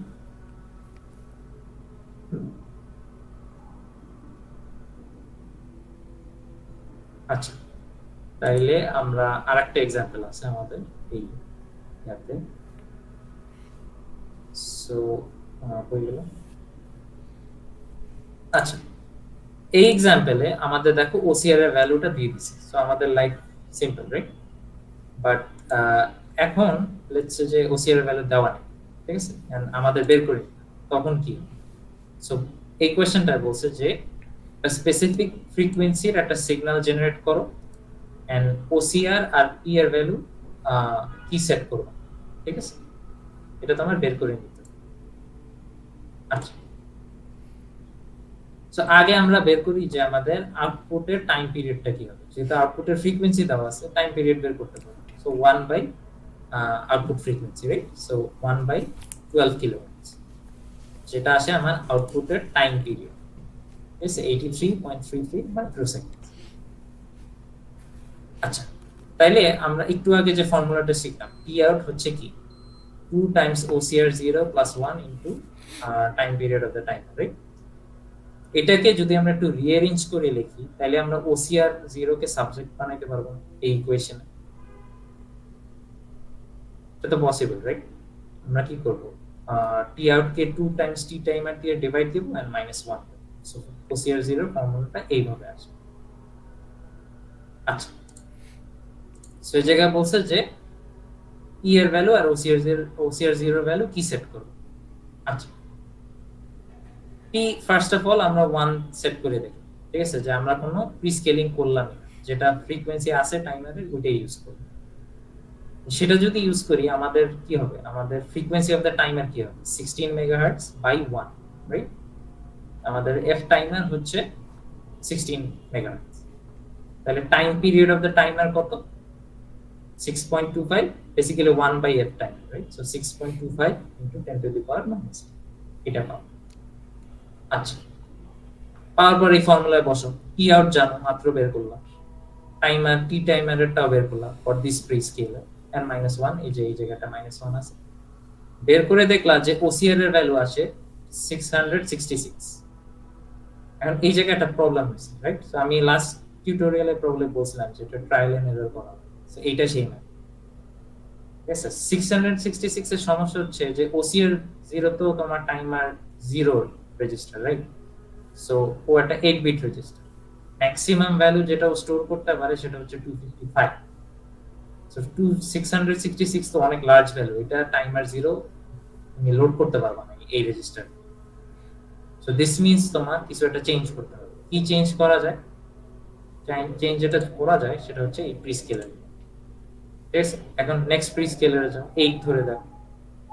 আচ্ছা, তাইলে আমরা আরেকটা एग्जांपल আছে আমাদের এই ইয়াতে। সো কই গেল? আচ্ছা, এই एग्जांपल-এ আমাদের দেখো ওসিআর এর ভ্যালুটা দিয়ে দিছে, সো আমাদের লাইক সিম্পল, রাইট। বাট এখন লেটস সে যে ওসিআর এর ভ্যালু দেওয়া নেই, ঠিক আছে, এন্ড আমাদের বের করে তখন কি। সো এই কোশ্চেনটা বলছে যে স্পেসিফিক ফ্রিকোয়েন্সির একটা সিগন্যাল জেনারেট করো এন্ড ওসিআর আর পি এর ভ্যালু কি সেট করব, ঠিক আছে। এটা তোমার বের করে নিতে হবে। আচ্ছা, সো আগে আমরা বের করি যে আমাদের আউটপুটের টাইম পিরিয়ডটা কি হবে, যেটা আউটপুটের ফ্রিকোয়েন্সি দেওয়া আছে, টাইম পিরিয়ড বের করতে হবে। So 1 by output frequency, right. So 1 by 12 kilohertz, যেটা আসে আমার আউটপুটের টাইম পিরিয়ড, ঠিক আছে, 83.33 মাইক্রোসেকেন্ড। আচ্ছা, তাইলে আমরা একটু আগে যে ফর্মুলাটা শিখলাম, পি আউট হচ্ছে কি 2 times OCR 0 plus 1 into time period of the timer, right? এটাকে যদি আমরা একটু রিঅ্যারেঞ্জ করে লিখি তাহলে আমরা OCR 0 কে সাবজেক্ট বানাইতে পারবো না এই ইকুয়েশনে। এটা তো পসিবল, রাইট? আমরা কি করব, টি আউট কে 2 টাইমস টি টাইমার দিয়ে ডিভাইড দেব এন্ড -1। সো OCR 0 ফর্মুলাটা এইভাবে আসবে। আচ্ছা, সো এই জায়গায় বলছে যে ই এর ভ্যালু আর OCR 0 এর ভ্যালু কি সেট করব। আচ্ছা, পি ফার্স্ট অফ অল আমরা 1 সেট করে দেখি, ঠিক আছে, যে আমরা কোনো প্রিস্কেলিং করলাম না, যেটা ফ্রিকোয়েন্সি আছে টাইমারের ওইটাই ইউজ করব। সেটা যদি ইউজ করি আমাদের কি হবে, আমাদের ফ্রিকোয়েন্সি অফ দ্য টাইমার কি হবে 16 মেগাহার্টজ বাই 1, রাইট? আমাদের এফ টাইমার হচ্ছে 16 মেগাহার্টজ, তাহলে time period of the timer কত 6.25, basically 1 by F timer, right? So 6.25 into 10 to the power -6, এটা পাবো। আচ্ছা, পাওয়ার পর এই ফর্মুলায় বসো, টি আউট জানো মাত্র বের করলাম, টাইমার টি টাইমারেরটাও বের করলাম for this prescaler and -1, এই যে এই জায়গাটা -1 আছে, বের করে দেখলা যে ওসিআর এর ভ্যালু আসে 666। এখন এই জায়গায় একটা প্রবলেম হয়েছে, রাইট? সো আমি লাস্ট টিউটোরিয়ালে প্রবলেম বলছিলাম যে এটা ট্রায়াল এন্ড এরর করা, সো এইটা সেই না। ঠিক আছে, 666 এর সমস্যা হচ্ছে যে ওসিআর 0 তো তোমার টাইমার 0 রেজিস্টার, রাইট? সো ও একটা 8 বিট রেজিস্টার, ম্যাক্সিমাম ভ্যালু যেটা ও স্টোর করতে পারে সেটা হচ্ছে 255। সো 666 তো অনেক লার্জ ভ্যালু, এটা টাইমার 0 তুমি লোড করতে পারবা না এই রেজিস্টার। সো দিস মিন্স তোমার কিছু একটা চেঞ্জ করতে হবে। কি চেঞ্জ করা যায়? চেঞ্জ যেটা করা যায় সেটা হচ্ছে এই প্রিস্কেলার। ঠিক আছে, এখন নেক্সট প্রিস্কেলারে যাও, 8 ধরে দাও।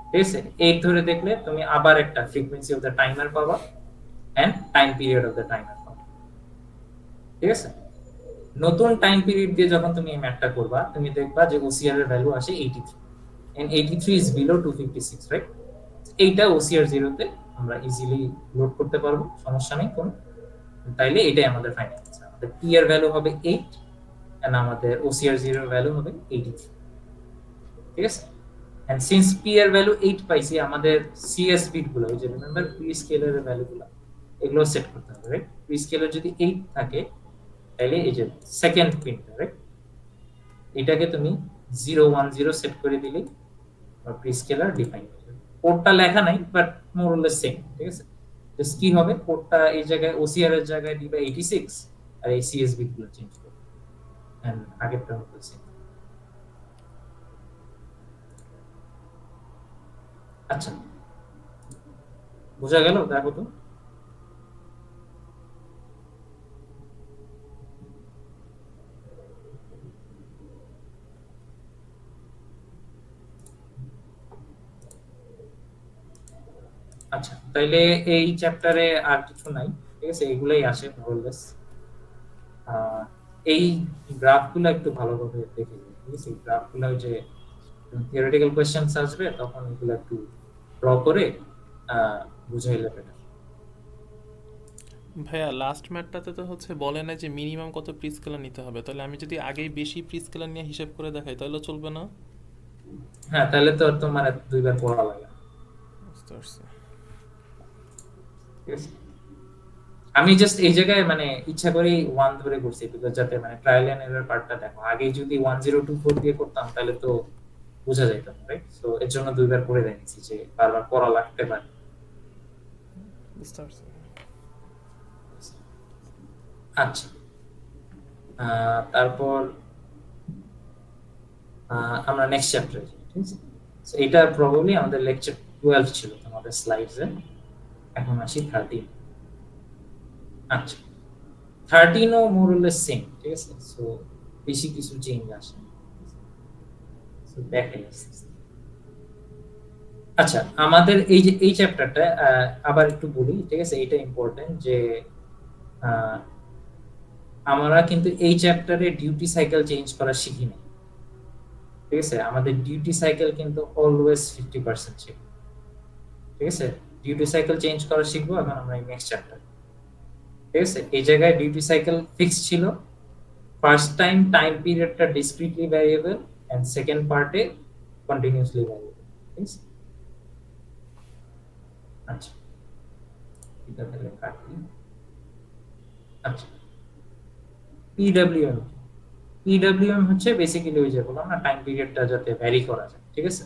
ঠিক আছে, 8 ধরে দেখলে তুমি আবার একটা ফ্রিকোয়েন্সি অফ দ্য টাইমার পাবা and time period of the timer পাবা। ঠিক আছে, নতুন টাইম পিরিয়ড দিয়ে যখন তুমি এই ম্যাথটা করবা তুমি দেখবা যে ওসিআর এর ভ্যালু আসে 83 এন্ড 83 ইজ বিলো 256, রাইট? এইটা ওসিআর 0 তে আমরা ইজিলি লোড করতে পারবো, সমস্যা নেই কোনো। তাইলে এটাই আমাদের ফাইনাল আনসার, আমাদের পি এর ভ্যালু হবে 8 এন্ড আমাদের ওসিআর 0 এর ভ্যালু হবে 83। ঠিক আছে, এন্ড সিন্স পি এর ভ্যালু 8 পাইছি, আমাদের সিএস বিট গুলো, ওই যে রিমেম্বার প্রি স্কেলার এর ভ্যালু গুলো, এগুলো সেট করতে হবে, রাইট? প্রি স্কেলার যদি 8 থাকে তাহলে এই যে সেকেন্ড পিনটা, রাইট, এটাকে তুমি 010 সেট করে দিলেই প্রি স্কেলার ডিফাইন হয়ে যাবে। কোডটা লেখা নাই but more or less same. ঠিক আছে, জাস্ট কি হবে, কোডটা এই জায়গায় ওসিআর এর জায়গায় দিবা 86 আর এই সিএস বিট গুলো চেঞ্জ করবে এন্ড আগেরটা মতো সেম। আচ্ছা, বোঝা গেল? দেখো তো। আচ্ছা, তাইলে এই চ্যাপ্টারে আর কিছু নাই। ঠিক আছে, এগুলাই আসে অলওয়েজ। এই গ্রাফগুলো একটু ভালোভাবে দেখে নিন। ঠিক আছে, গ্রাফগুলো যে থিওরিটিক্যাল কোশ্চেনস আসবে তখন এগুলো একটু ড্র করে বুঝাইলে বেটার। ভাইয়া লাস্ট ম্যাটটাতে তো হচ্ছে বলে না যে মিনিমাম কত প্রি স্কেলার নিতে হবে, তাহলে আমি যদি আগেই বেশি প্রি স্কেলার নিয়ে হিসাব করে দেখাই তাহলে চলবে না? হ্যাঁ, তাহলে তো আর তোমার দুইবার পড়া লাগে না। বুঝতে পারছি। ঠিক আছে, আমি জাস্ট এই জায়গায় মানে ইচ্ছা করেই 1 ধরে করছি বিকজ যাতে মানে ট্রায়াল এন্ড এরর পার্টটা দেখো। আগে যদি 1024 দিয়ে করতাম তাহলে তো বোঝা যেত না, রাইট? সো এর জন্য দুইবার করে দেখছি যে বারবার পড়া লাগতে পারে। বুঝতে পারছি। আচ্ছা, তারপর আমরা নেক্সট চ্যাপ্টারে যাই। ঠিক আছে, সো এটা প্রবাবলি আমাদের লেকচার 12 ছিল তোমাদের স্লাইডসে। এখন আসি 13। আচ্ছা, 13 ও মোর অর লেস সেম। ঠিক আছে, সো বেশি কিছু চেঞ্জ আসে না। সো দেখাই আস্তে আস্তে। আচ্ছা, আমাদের এই যে এই চ্যাপ্টারটা আবার একটু বলি। ঠিক আছে, এটা ইম্পর্টেন্ট যে আহ, আমরা কিন্তু এই চ্যাপ্টারে ডিউটি সাইকেল চেঞ্জ করা শিখি না। ঠিক আছে, আমাদের ডিউটি সাইকেল কিন্তু অলওয়েজ 50% ছিল। ঠিক আছে, ডিউটি সাইকেল চেঞ্জ করা শিখবো এখন আমরা এই নেক্সট চ্যাপ্টার। ঠিক আছে, এই জায়গায় ডিউটি সাইকেল ফিক্স ছিল ফার্স্ট টাইম পিরিয়ডটা ডিসক্রিটলি ভ্যারিয়েবল এন্ড সেকেন্ড পার্টে কন্টিনিউয়াসলি ভ্যারিয়েবল। ঠিক আছে? আচ্ছা, এটা তাহলে কাটি। আচ্ছা, পিডব্লিউএম পিডব্লিউএম হচ্ছে বেসিক্যালি ওই যে বললাম না, টাইম পিরিয়ডটা যাতে ভ্যারি করা যায়। ঠিক আছে?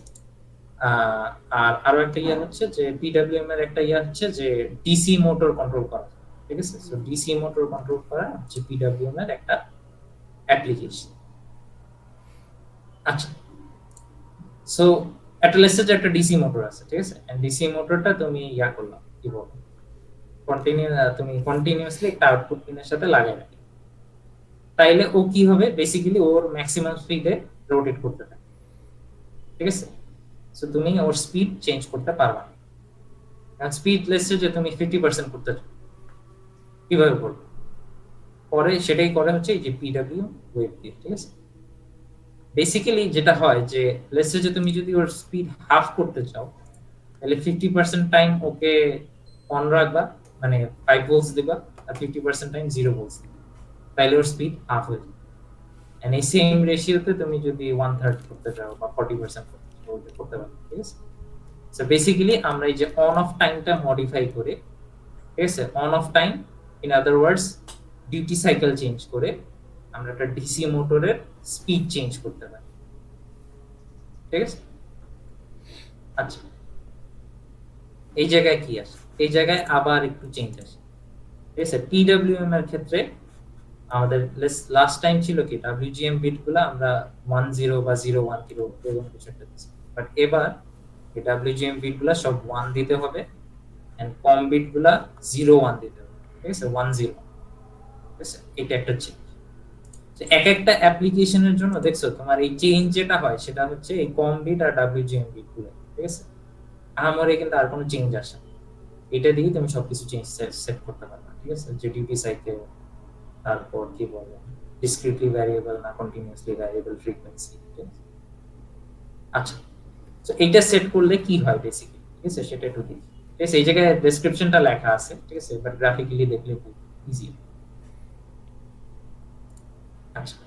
আর আরো একটা ইয়া হচ্ছে যে পিডব্লিউএম এর একটা ইয়া হচ্ছে যে ডিসি মোটর কন্ট্রোল করা যায়। ঠিক আছে? সো ডিসি মোটর কন্ট্রোল করা হচ্ছে পিডব্লিউএম এর একটা অ্যাপ্লিকেশন। আচ্ছা, সো একটা লেসে যে একটা ডিসি মোটর আছে। ঠিক আছে? এন্ড ডিসি মোটরটা তুমি ইয়া করলাম, কি বলবো, তুমি কন্টিনিউয়াসলি একটা আউটপুট পিনের সাথে লাগাই রাখি, তাইলে ও কি হবে, বেসিক্যালি ওর ম্যাক্সিমাম স্পিডে রোটেট করতে থাকে। ঠিক আছে? সো তুমি ওর স্পিড চেঞ্জ করতে পারবা না। কারণ স্পিড লেসে যে তুমি 50% করতে চাও, কিভাবে করবে? পরে সেটাই করে হচ্ছে এই যে পিডব্লিউ ওয়েভ দিয়ে। ঠিক আছে? বেসিক্যালি যেটা হয় যে লেসে যে তুমি যদি ওর স্পিড হাফ করতে চাও, তাহলে 50% টাইম ওকে অন রাখবা, মানে 5 ভোল্টস দিবা, আর 50% টাইম 0 ভোল্টস দিবা, তাহলে ওর স্পিড হাফ হয়ে যাবে। এন্ড এই সেম রেশিওতে তুমি যদি 1/3 করতে চাও বা 40% করতে পারো। ঠিক আছে? সো বেসিক্যালি আমরা এই যে অন অফ টাইমটা মডিফাই করে, ঠিক আছে, on of time, in other words duty cycle change করে আমরা একটা ডিসি মোটরের স্পিড চেঞ্জ করতে পারি। ঠিক আছে? আচ্ছা, এই জায়গায় কি আসে? এই জায়গায় আবার একটু চেঞ্জ আসে। ঠিক আছে? পিডব্লিউএম এর ক্ষেত্রে আমাদের লাস্ট টাইম ছিল কি ডব্লিউজিএম বিটগুলো আমরা 10 বা 01 কিলো এরকম কিছু একটা দিচ্ছি, বাট এবার এই ডব্লিউজিএম বিটগুলো সব 1 দিতে হবে এন্ড কম বিটগুলো 01 দিতে হবে। ঠিক আছে? 10। ঠিক আছে? এটা একটা চেঞ্জ। এক একটা অ্যাপ্লিকেশনের জন্য দেখছো তোমার এই চেঞ্জ যেটা হয় সেটা হচ্ছে এই কম বিট আর ডব্লিউজিএম বিট গুলো। ঠিক আছে? আমারে কিন্তু আর কোনো চেঞ্জ আসে না, এটা দিয়ে তুমি সবকিছু চেঞ্জ সেট করতে পারবে। ঠিক আছে? যে ডিউটি সাইকেল, তারপর কি বলে ডিসক্রিটলি ভ্যারিয়েবল না কন্টিনিউয়াসলি ভ্যারিয়েবল ফ্রিকোয়েন্সি। আচ্ছা, তো এটা সেট করলে কি হয় বেসিক্যালি, ঠিক আছে, সেটা একটু দেখি। ঠিক আছে? এই জায়গায় ডেসক্রিপশনটা লেখা আছে, ঠিক আছে, বাট গ্রাফিক্যালি দেখলে খুব ইজি। আচ্ছা,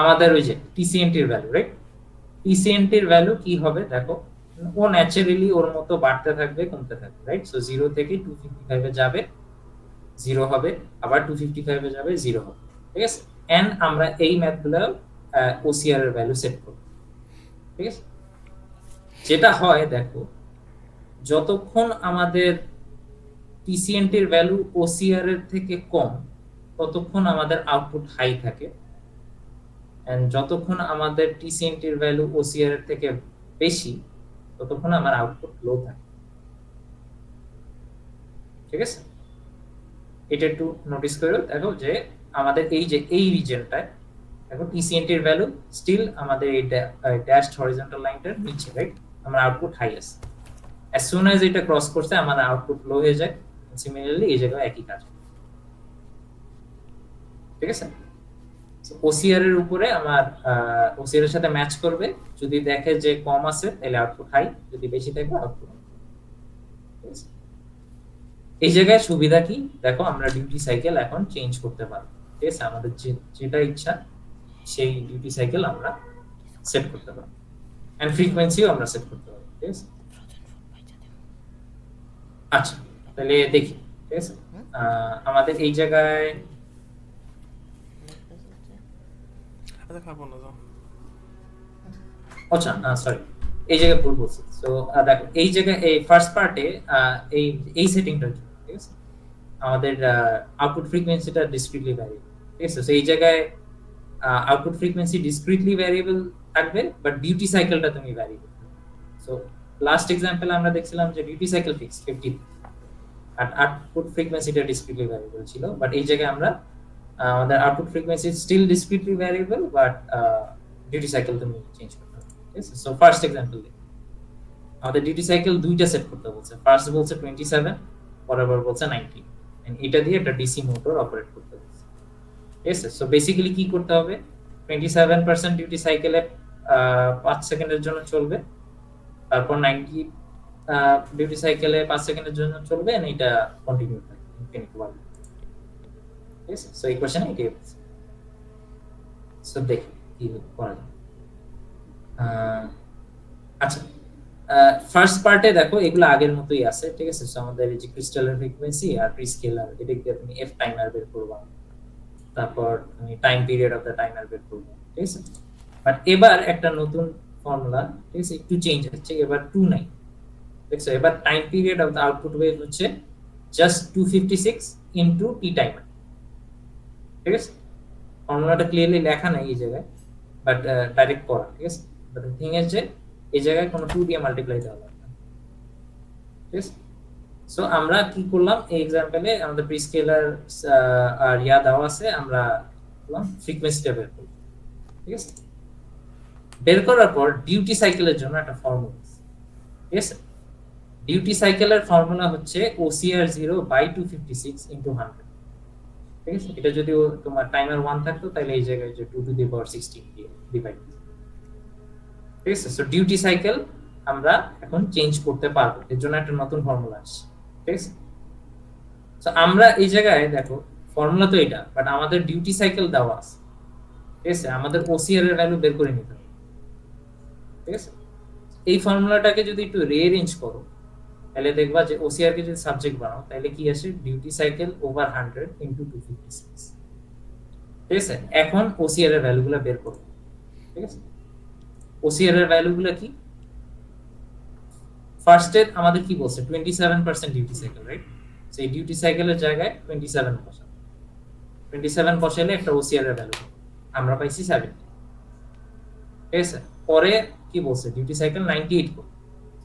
আমাদের ওই যে টিসিএনটি এর ভ্যালু, রাইট? টিসিএনটি এর ভ্যালু কি হবে দেখো, ও ন্যাচারালি ওর মতো বাড়তে থাকবে, কমতে থাকবে, রাইট? সো 0 থেকে 255 এ যাবে, 0 হবে, আবার 255 এ যাবে, 0 হবে। ঠিক আছে? এন্ড আমরা এই ম্যাথগুলো ওসিআর এর ভ্যালু সেট করব। ঠিক আছে? যেটা হয় দেখো, যতক্ষণ আমাদের টিসিএনটি এর ভ্যালু ওসিআর এর থেকে কম, ততক্ষণ আমাদের আউটপুট হাই থাকে, এন্ড যতক্ষণ আমাদের টিসিএনটি এর ভ্যালু ওসিআর এর থেকে বেশি, ততক্ষণ আমার আউটপুট লো থাকে। ঠিক আছে? এটা একটু নোটিস করো, দেখো যে আমাদের এই যে এই রিজনটায় দেখো টিসিএনটি এর ভ্যালু স্টিল আমাদের এই ড্যাশড হরিজন্টাল লাইনটার নিচে, রাইট? আমার আউটপুট হাই আছে। as soon as এটা ক্রস করছে আমার আউটপুট লো হয়ে যায়। সিমিলারলি এই জায়গায় একই কাজ। ঠিক আছে? ওসিআর এর উপরে আমার ওসিআর এর সাথে ম্যাচ করবে, যদি দেখে যে কম আছে তাহলে আউটপুট হাই, যদি বেশি থাকে আউটপুট। ঠিক আছে? এই জায়গায় সুবিধা কি দেখো, আমরা ডিউটি সাইকেল এখন চেঞ্জ করতে পারবো। ঠিক আছে? আমাদের যেটা ইচ্ছা সেই ডিউটি সাইকেল আমরা সেট করতে পারবো, এন্ড ফ্রিকোয়েন্সিও আমরা সেট করতে পারবো। ঠিক আছে? আচ্ছা, তাহলে দেখি। ঠিক আছে? আমাদের এই জায়গায় আচ্ছা, খাবো না তো। আচ্ছা, সরি, এই জায়গায় ভুল বলছি। সো দেখো এই জায়গায় এই ফার্স্ট পার্টে এই এই সেটিংটার জন্য, ঠিক আছে, আমাদের আউটপুট ফ্রিকোয়েন্সিটা ডিসক্রিটলি ভ্যারিয়েবল। ঠিক আছে? সো এই জায়গায় আউটপুট ফ্রিকোয়েন্সি ডিসক্রিটলি ভ্যারিয়েবল থাকবে, বাট ডিউটি সাইকেলটা তুমি ভ্যারিয়েবল। সো লাস্ট এক্সাম্পল আমরা দেখছিলাম যে ডিউটি সাইকেল ফিক্স 50, আর আউটপুট ফ্রিকোয়েন্সিটা ডিসক্রিটলি ভ্যারিয়েবল ছিল, বাট এই জায়গায় আমরা আমাদের output frequency still discretely variable, but duty cycle তুমি চেঞ্জ করতে হবে। ঠিক আছে? সো ফার্স্ট এক্সাম্পল আমাদের ডিউটি সাইকেল দুইটা সেট করতে বলছে, ফার্স্ট বলছে 27, পরের বার বলছে 90, এন্ড এটা দিয়ে একটা ডিসি মোটর অপারেট করতে বলছে। ঠিক আছে? সো বেসিক্যালি কি করতে হবে, 27% ডিউটি সাইকেলে 5 সেকেন্ডের জন্য চলবে, তারপর 90 ডিউটি সাইকেলে 5 সেকেন্ডের জন্য চলবে, এন্ড এটা কন্টিনিউ থাকবে ইনফিনিট ওয়াল। ঠিক আছে? সো এই কোশ্চেনে এটাই বলছে। সো দেখি কি করা যায়। আচ্ছা, ফার্স্ট পার্টে দেখো এগুলো আগের মতোই আছে, ঠিক আছে। সো আমাদের এই যে ক্রিস্টালের ফ্রিকোয়েন্সি আর প্রিস্কেলার, এটা দিয়ে তুমি এফ টাইমার বের করবা, তারপর তুমি time period of the timer বের করবা, ঠিক আছে। বাট এবার একটা নতুন ফর্মুলা, ঠিক আছে, একটু চেঞ্জ হচ্ছে, এবার 2 নাই, দেখছো। এবার time period of the output wave হচ্ছে জাস্ট 256 ইনটু টি টাইমার, ঠিক আছে। ফর্মুলাটা ক্লিয়ারলি লেখা নাই এই জায়গায়, বাট ডাইরেক্ট করা, ঠিক আছে। বাট থিং ইজ যে এই জায়গায় কোনো 2 দিয়ে মাল্টিপ্লাই দেওয়া লাগবে না, ঠিক আছে। সো আমরা কি করলাম এই এক্সাম্পলে, আমাদের প্রিস্কেলার আর ইয়া দেওয়া আছে, আমরা করলাম ফ্রিকোয়েন্সিটা বের করলাম, ঠিক আছে। বের করার পর ডিউটি সাইকেলের জন্য একটা ফর্মুলা, ঠিক আছে। ডিউটি সাইকেলের ফর্মুলা হচ্ছে ওসিআর 0 বাই 256 ইনটু 100, ঠিক আছে। এটা যদি তোমার টাইমার 1 থাকতো তাহলে এই জায়গায় যে 2 টু দি পাওয়ার 16 দিয়ে ডিভাইড, ঠিক আছে। সো ডিউটি সাইকেল আমরা এখন চেঞ্জ করতে পারবো, এর জন্য একটা নতুন ফর্মুলা আসছে, ঠিক আছে। সো আমরা এই জায়গায় দেখো ফর্মুলা তো এটা, বাট আমাদের ডিউটি সাইকেল দেওয়া আছে, ঠিক আছে। আমাদের ওসিআর এর ভ্যালু বের করে নিতে হবে, ঠিক আছে। এই ফর্মুলাটাকে যদি একটু রিঅ্যারেঞ্জ করো তাহলে দেখবা যে ওসিআর কে যদি সাবজেক্ট বানাও তাহলে কি আসে, ডিউটি সাইকেল ওভার 100 ইনটু 256, ঠিক আছে। এখন ওসিআর এর ভ্যালুগুলো বের করো, ঠিক আছে। ওসিআর এর ভ্যালুগুলো কি, ফার্স্টে আমাদের কি বলছে 27% ডিউটি সাইকেল, রাইট। সেই ডিউটি সাইকেলের জায়গায় 27 বসাবো, 27 বসাইলে একটা ওসিআর এর ভ্যালু আমরা পাইছি 70, ঠিক আছে। পরে কি বলছে ডিউটি সাইকেল 98 করো,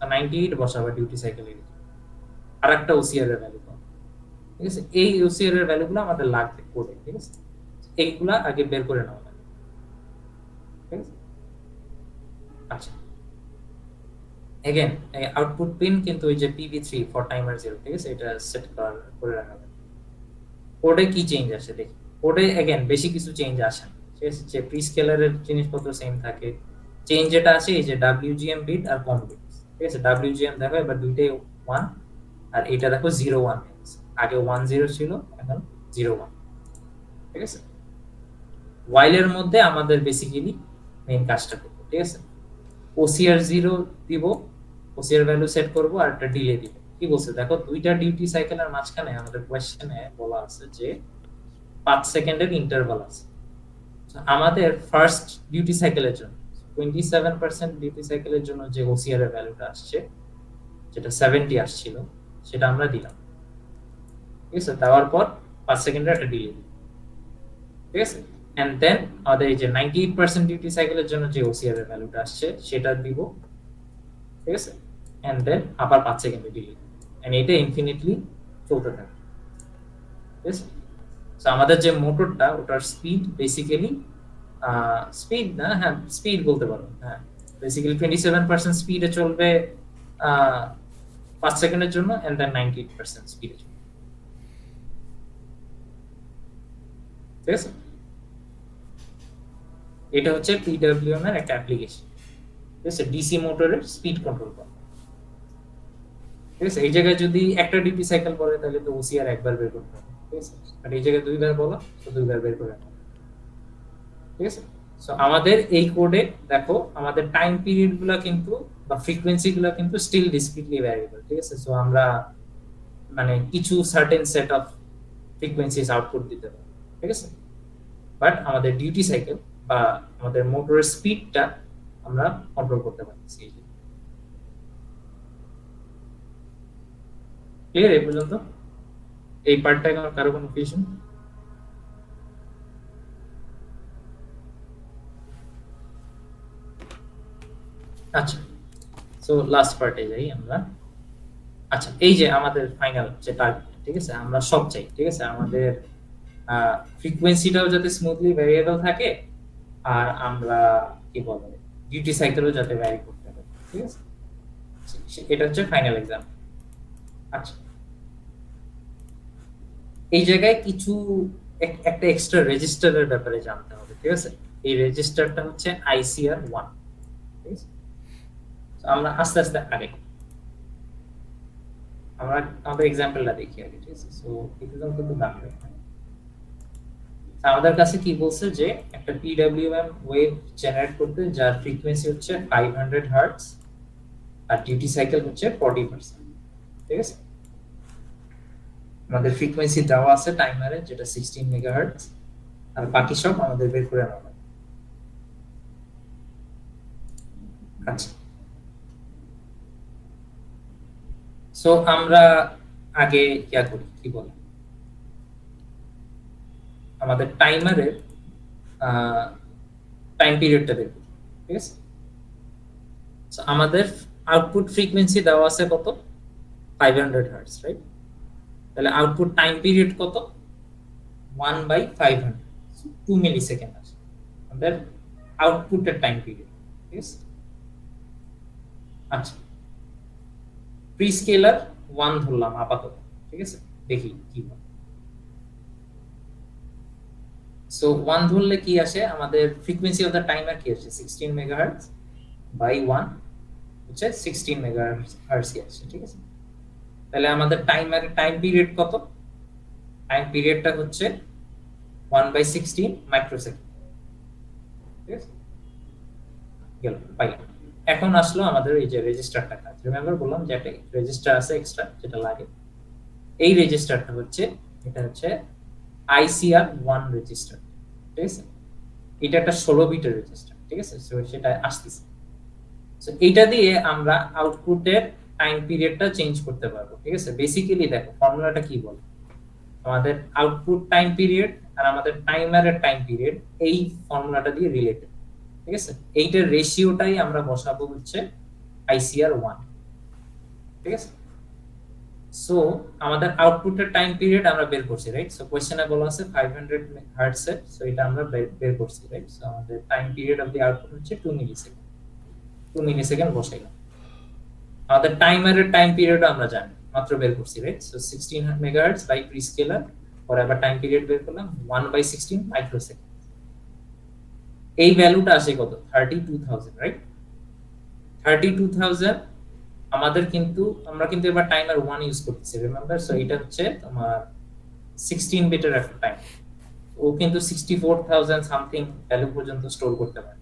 98 বসাবো ডিউটি সাইকেলের, আর একটা ওসিআর এর ভ্যালু পাবো, ঠিক আছে। এই ওসিআর এর ভ্যালুগুলো আমাদের লাগবে কোডে, ঠিক আছে। এইগুলা আগে বের করে নেওয়া লাগবে, ঠিক আছে। আচ্ছা, এগেন আউটপুট পিন কিন্তু ওই যে PB3 ফর টাইমার 0, ঠিক আছে, এটা সেট করে রাখা হবে। কোডে কি চেঞ্জ আসে দেখি। কোডে এগেন বেশি কিছু চেঞ্জ আসে না, ঠিক আছে। যে প্রিস্কেলারের জিনিসপত্র সেম থাকে, চেঞ্জ যেটা আছে এই যে WGM বিট আর কম বিট, ঠিক আছে। WGM দেখো এবার দুইটাই 1, আর এটা দেখো 0 1, আগে 1 0 ছিল, এখন 0 1, ঠিক আছে। ওয়াইলের মধ্যে আমাদের বেসিক্যালি মেইন কাজটা করব, ঠিক আছে। ওসিআর 0 দিব, ওসিআর ভ্যালু সেট করব, আর একটা ডিলে দিব। কি বলছে দেখো, দুইটা ডিউটি সাইকেলের মাঝখানে আমাদের কোশ্চেনে বলা আছে যে 5 সেকেন্ডের ইন্টারভাল আছে। আমাদের ফার্স্ট ডিউটি সাইকেলের জন্য 27% ডিউটি সাইকেলের জন্য যে ওসিআর এর ভ্যালুটা আসছে, যেটা 70 আসছিল, সেটা আমরা দিলাম, ঠিক আছে। দেওয়ার পর 5 সেকেন্ডের একটা ডিলে দিই, ঠিক আছে। এন্ড দেন আমাদের এই যে 98% ডিউটি সাইকেলের জন্য যে ওসিআর এর ভ্যালুটা আসছে সেটা দিব, ঠিক আছে। এন্ড দেন আবার 5 সেকেন্ডে ডিলে, এন্ড এটা ইনফিনিটলি চলতে থাকে, ঠিক আছে। সো আমাদের যে মোটরটা ওটার স্পিড বেসিক্যালি, স্পিড না, হ্যাঁ স্পিড বলতে পারো, হ্যাঁ বেসিক্যালি 27% স্পিডে চলবে 5 সেকেন্ডের জন্য, এন্ড দেন 98% স্পিডে চলবে, ঠিক আছে। এটা হচ্ছে PWM এর একটা অ্যাপ্লিকেশন, ঠিক আছে, ডিসি মোটরের স্পিড কন্ট্রোল করা, ঠিক আছে। এই জায়গায় যদি একটা ডিউটি সাইকেল পড়ে তাহলে তো ওসিআর একবার বের করতে হবে, ঠিক আছে। আর এই জায়গায় দুইবার বলো তো দুইবার বের করে নেবে, ঠিক আছে। সো আমাদের এই কোডে দেখো আমাদের টাইম পিরিয়ড গুলা কিন্তু বা ফ্রিকোয়েন্সি গুলা কিন্তু স্টিল ডিসক্রিটলি ভ্যারিয়েবল, ঠিক আছে। সো আমরা মানে কিছু সার্টেন সেট অফ ফ্রিকোয়েন্সিজ আউটপুট দিতে পারি, ঠিক আছে। বাট আমাদের ডিউটি সাইকেল বা আমাদের মোটরের স্পিডটা আমরা কন্ট্রোল করতে পারছি। ক্লিয়ার এই পর্যন্ত? এই পার্টটায় কারো কোনো কোয়েশ্চেন? আচ্ছা, সো লাস্ট পার্টে যাই আমরা। আচ্ছা, এই যে আমাদের ফাইনাল যে টার্গেট, ঠিক আছে, আমরা সব চাই, ঠিক আছে, আমাদের ফ্রিকোয়েন্সিটাও যাতে স্মুথলি ভ্যারিয়েবল থাকে, আর আমরা কি বলে ডিউটি সাইকেলও যাতে ভ্যারি করতে পারি, ঠিক আছে। এটা হচ্ছে ফাইনাল এক্সাম। আচ্ছা, এই জায়গায় কিছু একটা এক্সট্রা রেজিস্টারের ব্যাপারে জানতে হবে, ঠিক আছে। এই রেজিস্টারটা হচ্ছে ICR1, ঠিক আছে। আমরা আস্তে আস্তে আগে আমরা আমাদের এক্সাম্পলটা দেখি আগে, ঠিক আছে। সো এক্সাম্পল তো দাঁড়াবে, আমাদের কাছে কি বলছে যে একটা পিডব্লিউএম ওয়েভ জেনারেট করতে যার ফ্রিকোয়েন্সি হচ্ছে 500 হার্টজ আর ডিউটি সাইকেল হচ্ছে 40%। ঠিক আছে, আমাদের ফ্রিকোয়েন্সি দেওয়া আছে টাইমারে যেটা 16 মেগাহার্টজ, আর বাকি সব আমাদের বের করে নেওয়া হবে। আচ্ছা, সো আমরা আগে ইয়া করি, কি বলে, আমাদের টাইমারের টাইম পিরিয়ডটা বের করি। ঠিক আছে, সো আমাদের আউটপুট ফ্রিকোয়েন্সি দেওয়া আছে কত, 500 হার্টজ, রাইট? তাহলে আউটপুট টাইম পিরিয়ড কত, 1/500, 2 মিলি সেকেন্ড আছে আমাদের আউটপুটের টাইম পিরিয়ড। ঠিক আছে, আচ্ছা, প্রি স্কেলার 1 ধরলাম আপাতত। ঠিক আছে, দেখি কি হয়। সো 1 ধরলে কি আসে, আমাদের ফ্রিকোয়েন্সি অফ দ্য টাইমার কি আসে, 16 মেগাহার্টজ বাই 1 হচ্ছে 16 মেগাহার্টজ কি আসে। ঠিক আছে, তাহলে আমাদের টাইমারের টাইম পিরিয়ড কত, টাইম পিরিয়ডটা হচ্ছে 1/16 মাইক্রোসেকেন্ড। ঠিক আছে, গেল, পাইলাম। এখন আসলো আমাদের এই যে রেজিস্টারটা কাজ। রিমেম্বার বললাম যে একটা রেজিস্টার আছে এক্সট্রা যেটা লাগে। এই রেজিস্টারটা হচ্ছে, এটা হচ্ছে আইসিআর 1 রেজিস্টার। ঠিক আছে, এটা একটা 16 বিটের রেজিস্টার। ঠিক আছে, সো সেটা আসতেছে। সো এইটা দিয়ে আমরা আউটপুটের টাইম পিরিয়ডটা চেঞ্জ করতে পারবো। ঠিক আছে, বেসিক্যালি দেখো ফর্মুলাটা কি বলে, আমাদের আউটপুট টাইম পিরিয়ড আর আমাদের টাইমারের টাইম পিরিয়ড এই ফর্মুলাটা দিয়ে রিলেটেড। ঠিক আছে, এইটার রেশিওটাই আমরা বসাবো হচ্ছে আইসিআর 1। ঠিক আছে, সো আমাদের আউটপুটের টাইম পিরিয়ড আমরা বের করছি, রাইট? সো কোশ্চেনে বলা আছে 500 হার্টজ এর, সো এটা আমরা বের করছি, রাইট? সো আমাদের time period of the output হচ্ছে 2 মিলি সেকেন্ড। 2 মিলি সেকেন্ড বসাইলাম। আমাদের টাইমারের টাইম পিরিয়ড আমরা জানি, মাত্র বের করছি, right? So 16 megahertz by prescaler, পরে আবার টাইম পিরিয়ড বের করলাম 1/16 মাইক্রোসেকেন্ড। এই ভ্যালুটা আসে কত, 32000, রাইট? 32000 আমাদের কিন্তু, আমরা কিন্তু এবার টাইমার 1 ইউজ করতেছি, রিমেম্বার? সো এটা হচ্ছে তোমার 16 বিটের একটা টাইম। ও কিন্তু 64000 সামথিং ভ্যালু পর্যন্ত স্টোর করতে পারে।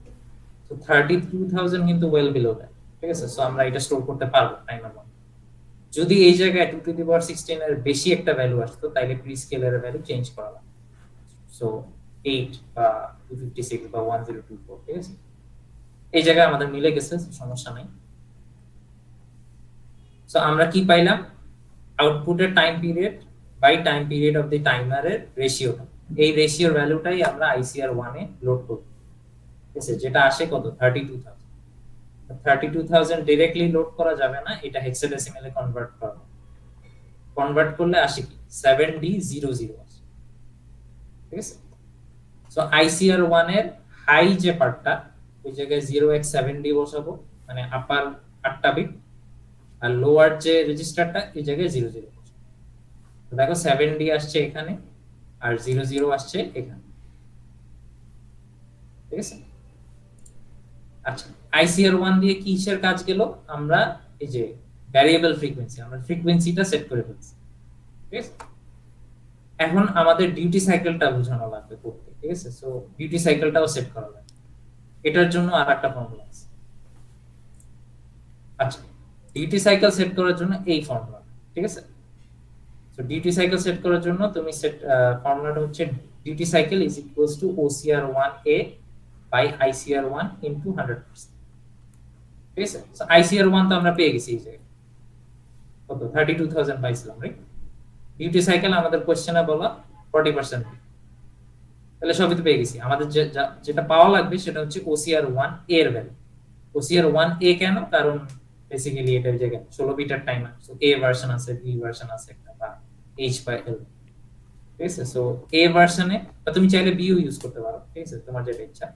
তো 32000 কিন্তু ওয়েল বিলো দ্যাট। ঠিক আছে, সো আমরা এটা স্টোর করতে পারবো টাইমার 1। যদি এই জায়গায় 2 টু দি পাওয়ার 16 এর বেশি একটা ভ্যালু আসতো, তাইলে প্রি স্কেলারের ভ্যালু চেঞ্জ করা লাগবে। সো 8 বা 256 বা 1024। ঠিক আছে, এই জায়গায় আমাদের মিলে গেছে, সমস্যা নাই। সো আমরা কি পাইলাম, আউটপুটের time period by time period of the টাইমারের রেশিওটা, এই রেশিওর ভ্যালুটাই আমরা আইসিআর 1 এ লোড করব। ঠিক আছে, যেটা আসে কত, 32000। 32000 ডাইরেক্টলি লোড করা যাবে না, এটা হেক্সাডেসিমেলে কনভার্ট করা হবে। কনভার্ট করলে আসে কি, 7D00 আসে। ঠিক আছে, সো আইসিআর 1 এর হাই যে পার্টটা, ওই জায়গায় 0x7D বসাবো, মানে আপার 8টা বিট, আর লোয়ার যে রেজিস্টারটা এই জায়গায় 00 বসাবো। তো দেখো 7D আসছে এখানে আর 00 আসছে এখানে। ঠিক আছে, আচ্ছা, আইসিআর 1 দিয়ে কিসের কাজ গেল, আমরা এই যে ভ্যারিয়েবল ফ্রিকোয়েন্সি, আমরা ফ্রিকোয়েন্সিটা সেট করে ফেলছি। ঠিক আছে, এখন আমাদের ডিউটি সাইকেলটা বোঝানো লাগবে করতে। ঠিক আছে, সো ডিউটি সাইকেলটাও সেট করা লাগবে। এটার জন্য আরেকটা ফর্মুলা আছে। আচ্ছা, ডিউটি সাইকেল সেট করার জন্য এই ফর্মুলা। ঠিক আছে, সো ডিউটি সাইকেল সেট করার জন্য তুমি সেট ফর্মুলাটা হচ্ছে duty cycle is equals to OCR 1a by ICR 1 into 100%। ঠিক আছে, সো আইসিআর 1 তো আমরা পেয়ে গেছি, এই জায়গায় কত, 32000 পাইছিলাম, রাইট? ডিউটি সাইকেল আমাদের কোশ্চেনে বলা 40%। তাহলে সবই তো পেয়ে গেছি। আমাদের যেটা পাওয়া লাগবে সেটা হচ্ছে ওসিআর 1a এর ভ্যালু। ওসিআর 1a কেন, কারণ বেসিক্যালি এটা জায়গায় 16 বিটের টাইমার, সো a ভার্সন আছে, b ভার্সন আছে একটা, বা h বা l। ঠিক আছে, সো a ভার্সনে, বা তুমি চাইলে b ও ইউজ করতে পারো। ঠিক আছে, তোমার যেটা ইচ্ছা।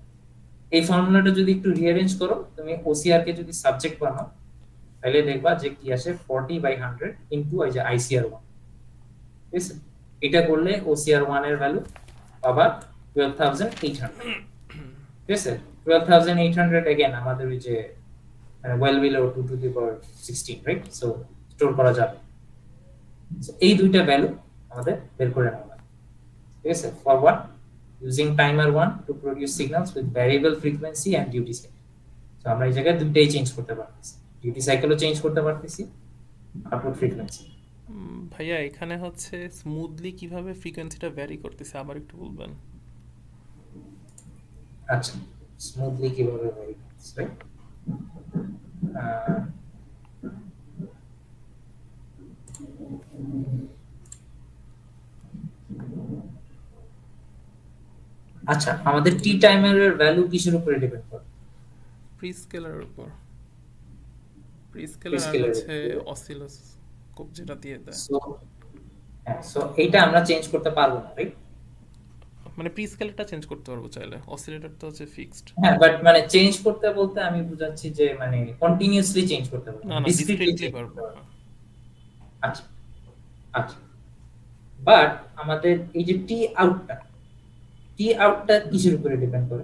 এই ফর্মুলাটা যদি একটু রিঅ্যারেঞ্জ করো, তুমি ওসিআর কে যদি সাবজেক্ট বানাও, তাহলে দেখবা যে কি আসে, 40/100 ইনটু এই যে আইসিআর 1। ঠিক আছে, এটা করলে ওসিআর 1 এর ভ্যালু পাবা 12800। ঠিক আছে, 12800 अगेन আমাদের ওই যে well below 2 to the power 16, right? So store করা যাবে। সো এই দুইটা ভ্যালু আমাদের বের করে নেওয়া লাগবে। ঠিক আছে, for what, using timer 1 to produce signals with variable frequency and duty cycle. So আমরা এই জায়গায় দুইটাই চেঞ্জ করতে পারতেছি, ডিউটি সাইকেলও চেঞ্জ করতে পারতেছি, আউটপুট ফ্রিকোয়েন্সি। ভাইয়া এখানে হচ্ছে স্মুথলি কিভাবে ফ্রিকোয়েন্সিটা ভ্যারি করতেছে আবার একটু বলবেন? আচ্ছা, স্মুথলি কিভাবে ভ্যারি করতেছে, রাইট? আচ্ছা, আমাদের টি টাইমারের ভ্যালু কিসের উপরে ডিপেন্ড করে? প্রিস্কেলারের উপর। প্রিস্কেলার আর প্রিস্কেলার। হচ্ছে অসিলোস্কোপ যেটা দিয়ে দেয়। সো হ্যাঁ, সো এইটা আমরা চেঞ্জ করতে পারবো না, রাইট? মানে প্রিস্কেলারটা চেঞ্জ করতে পারবো চাইলে, অসিলেটর তো হচ্ছে ফিক্সড। হ্যাঁ, বাট মানে চেঞ্জ করতে বলতে আমি বুঝাচ্ছি যে মানে কন্টিনিউয়াসলি চেঞ্জ করতে পারবো না না, না, ডিসক্রিটলি ডিসক্রিটলি চেঞ্জ পারবো। করতে পারবো। আচ্ছা আচ্ছা, বাট আমাদের এই যে টি আউটটা কিসের উপরে ডিপেন্ড করে?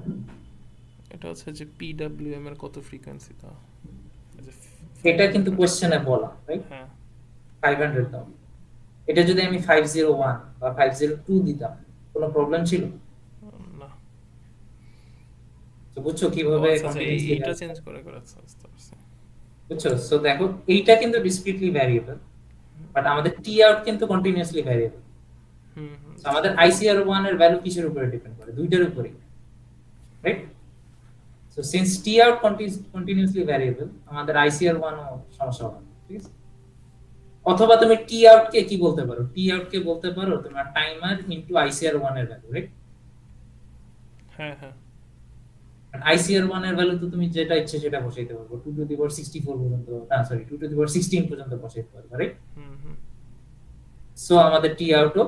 এটা হচ্ছে যে পিডব্লিউএম এর কত ফ্রিকোয়েন্সি তা, এই যে এটা কিন্তু 500 কোশ্চেনে বলা, রাইট? হ্যাঁ 500 দাও। এটা যদি আমি 501 বা 502 দিতাম, কোনো প্রবলেম ছিল? না। তো বুঝছো ও কিভাবে আচ্ছা আচ্ছা, কন্টিনিউয়াসলি এইটা চেঞ্জ করে করে, আচ্ছা বুঝতে পারছি। বুঝছো? সো দেখো এইটা কিন্তু ডিসক্রিটলি ভ্যারিয়েবল, বাট আমাদের টি আউট কিন্তু কন্টিনিউয়াসলি ভ্যারিয়েবল। হুম হুম, সো আমাদের আইসিআর 1 এর ভ্যালু কিসের উপরে ডিপেন্ড করে? দুইটার উপরেই, রাইট? সো সিন্স টি আউট কন্টিনিউয়াসলি ভ্যারিয়েবল, আমাদের আইসিআর 1 ও সমস্যা হবে না, ঠিক আছে? অথবা তুমি টি আউট কে কি বলতে পারো? টি আউট কে বলতে পারো তোমার টাইমার ইনটু আইসিআর 1 এর ভ্যালু, রাইট? হ্যাঁ হ্যাঁ আইসিআর 1 এর ভ্যালু তো তুমি যেটা ইচ্ছে সেটা বসাইতে পারবো, 2 টু দি পাওয়ার 64 পর্যন্ত, না সরি 2 টু দি পাওয়ার 16 পর্যন্ত বসাইতে পারবো, রাইট? হুম হুম, সো আমাদের টি আউটও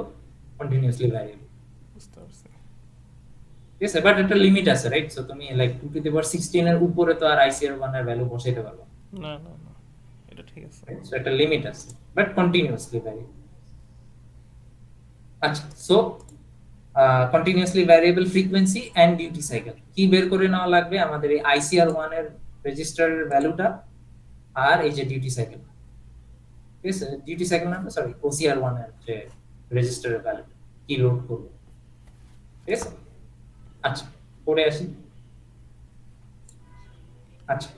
কন্টিনিউয়াসলি ভ্যারিয়েবল, বুঝতে পারছি। ঠিক আছে? বাট একটা লিমিট আছে, রাইট? সো তুমি লাইক 2 টু দি পাওয়ার 16 এর উপরে তো আর আইসিআর 1 এর ভ্যালু বসাইতে পারবে না, না না না, এটা ঠিক আছে। right? সো একটা লিমিট আছে, বাট কন্টিনিউয়াসলি ভ্যারিয়েবল। আচ্ছা, so continuously variable frequency and duty cycle কি বের করে নেওয়া লাগবে? আমাদের এই আইসিআর 1 এর রেজিস্টারের ভ্যালুটা আর এই যে ডিউটি সাইকেল, ঠিক আছে? ডিউটি সাইকেল না, সরি ওসিআর 1 এর যে রেজিস্টারের ভ্যালু কি লোড করব, ঠিক আছে? আচ্ছা, পরে আসি। আচ্ছা,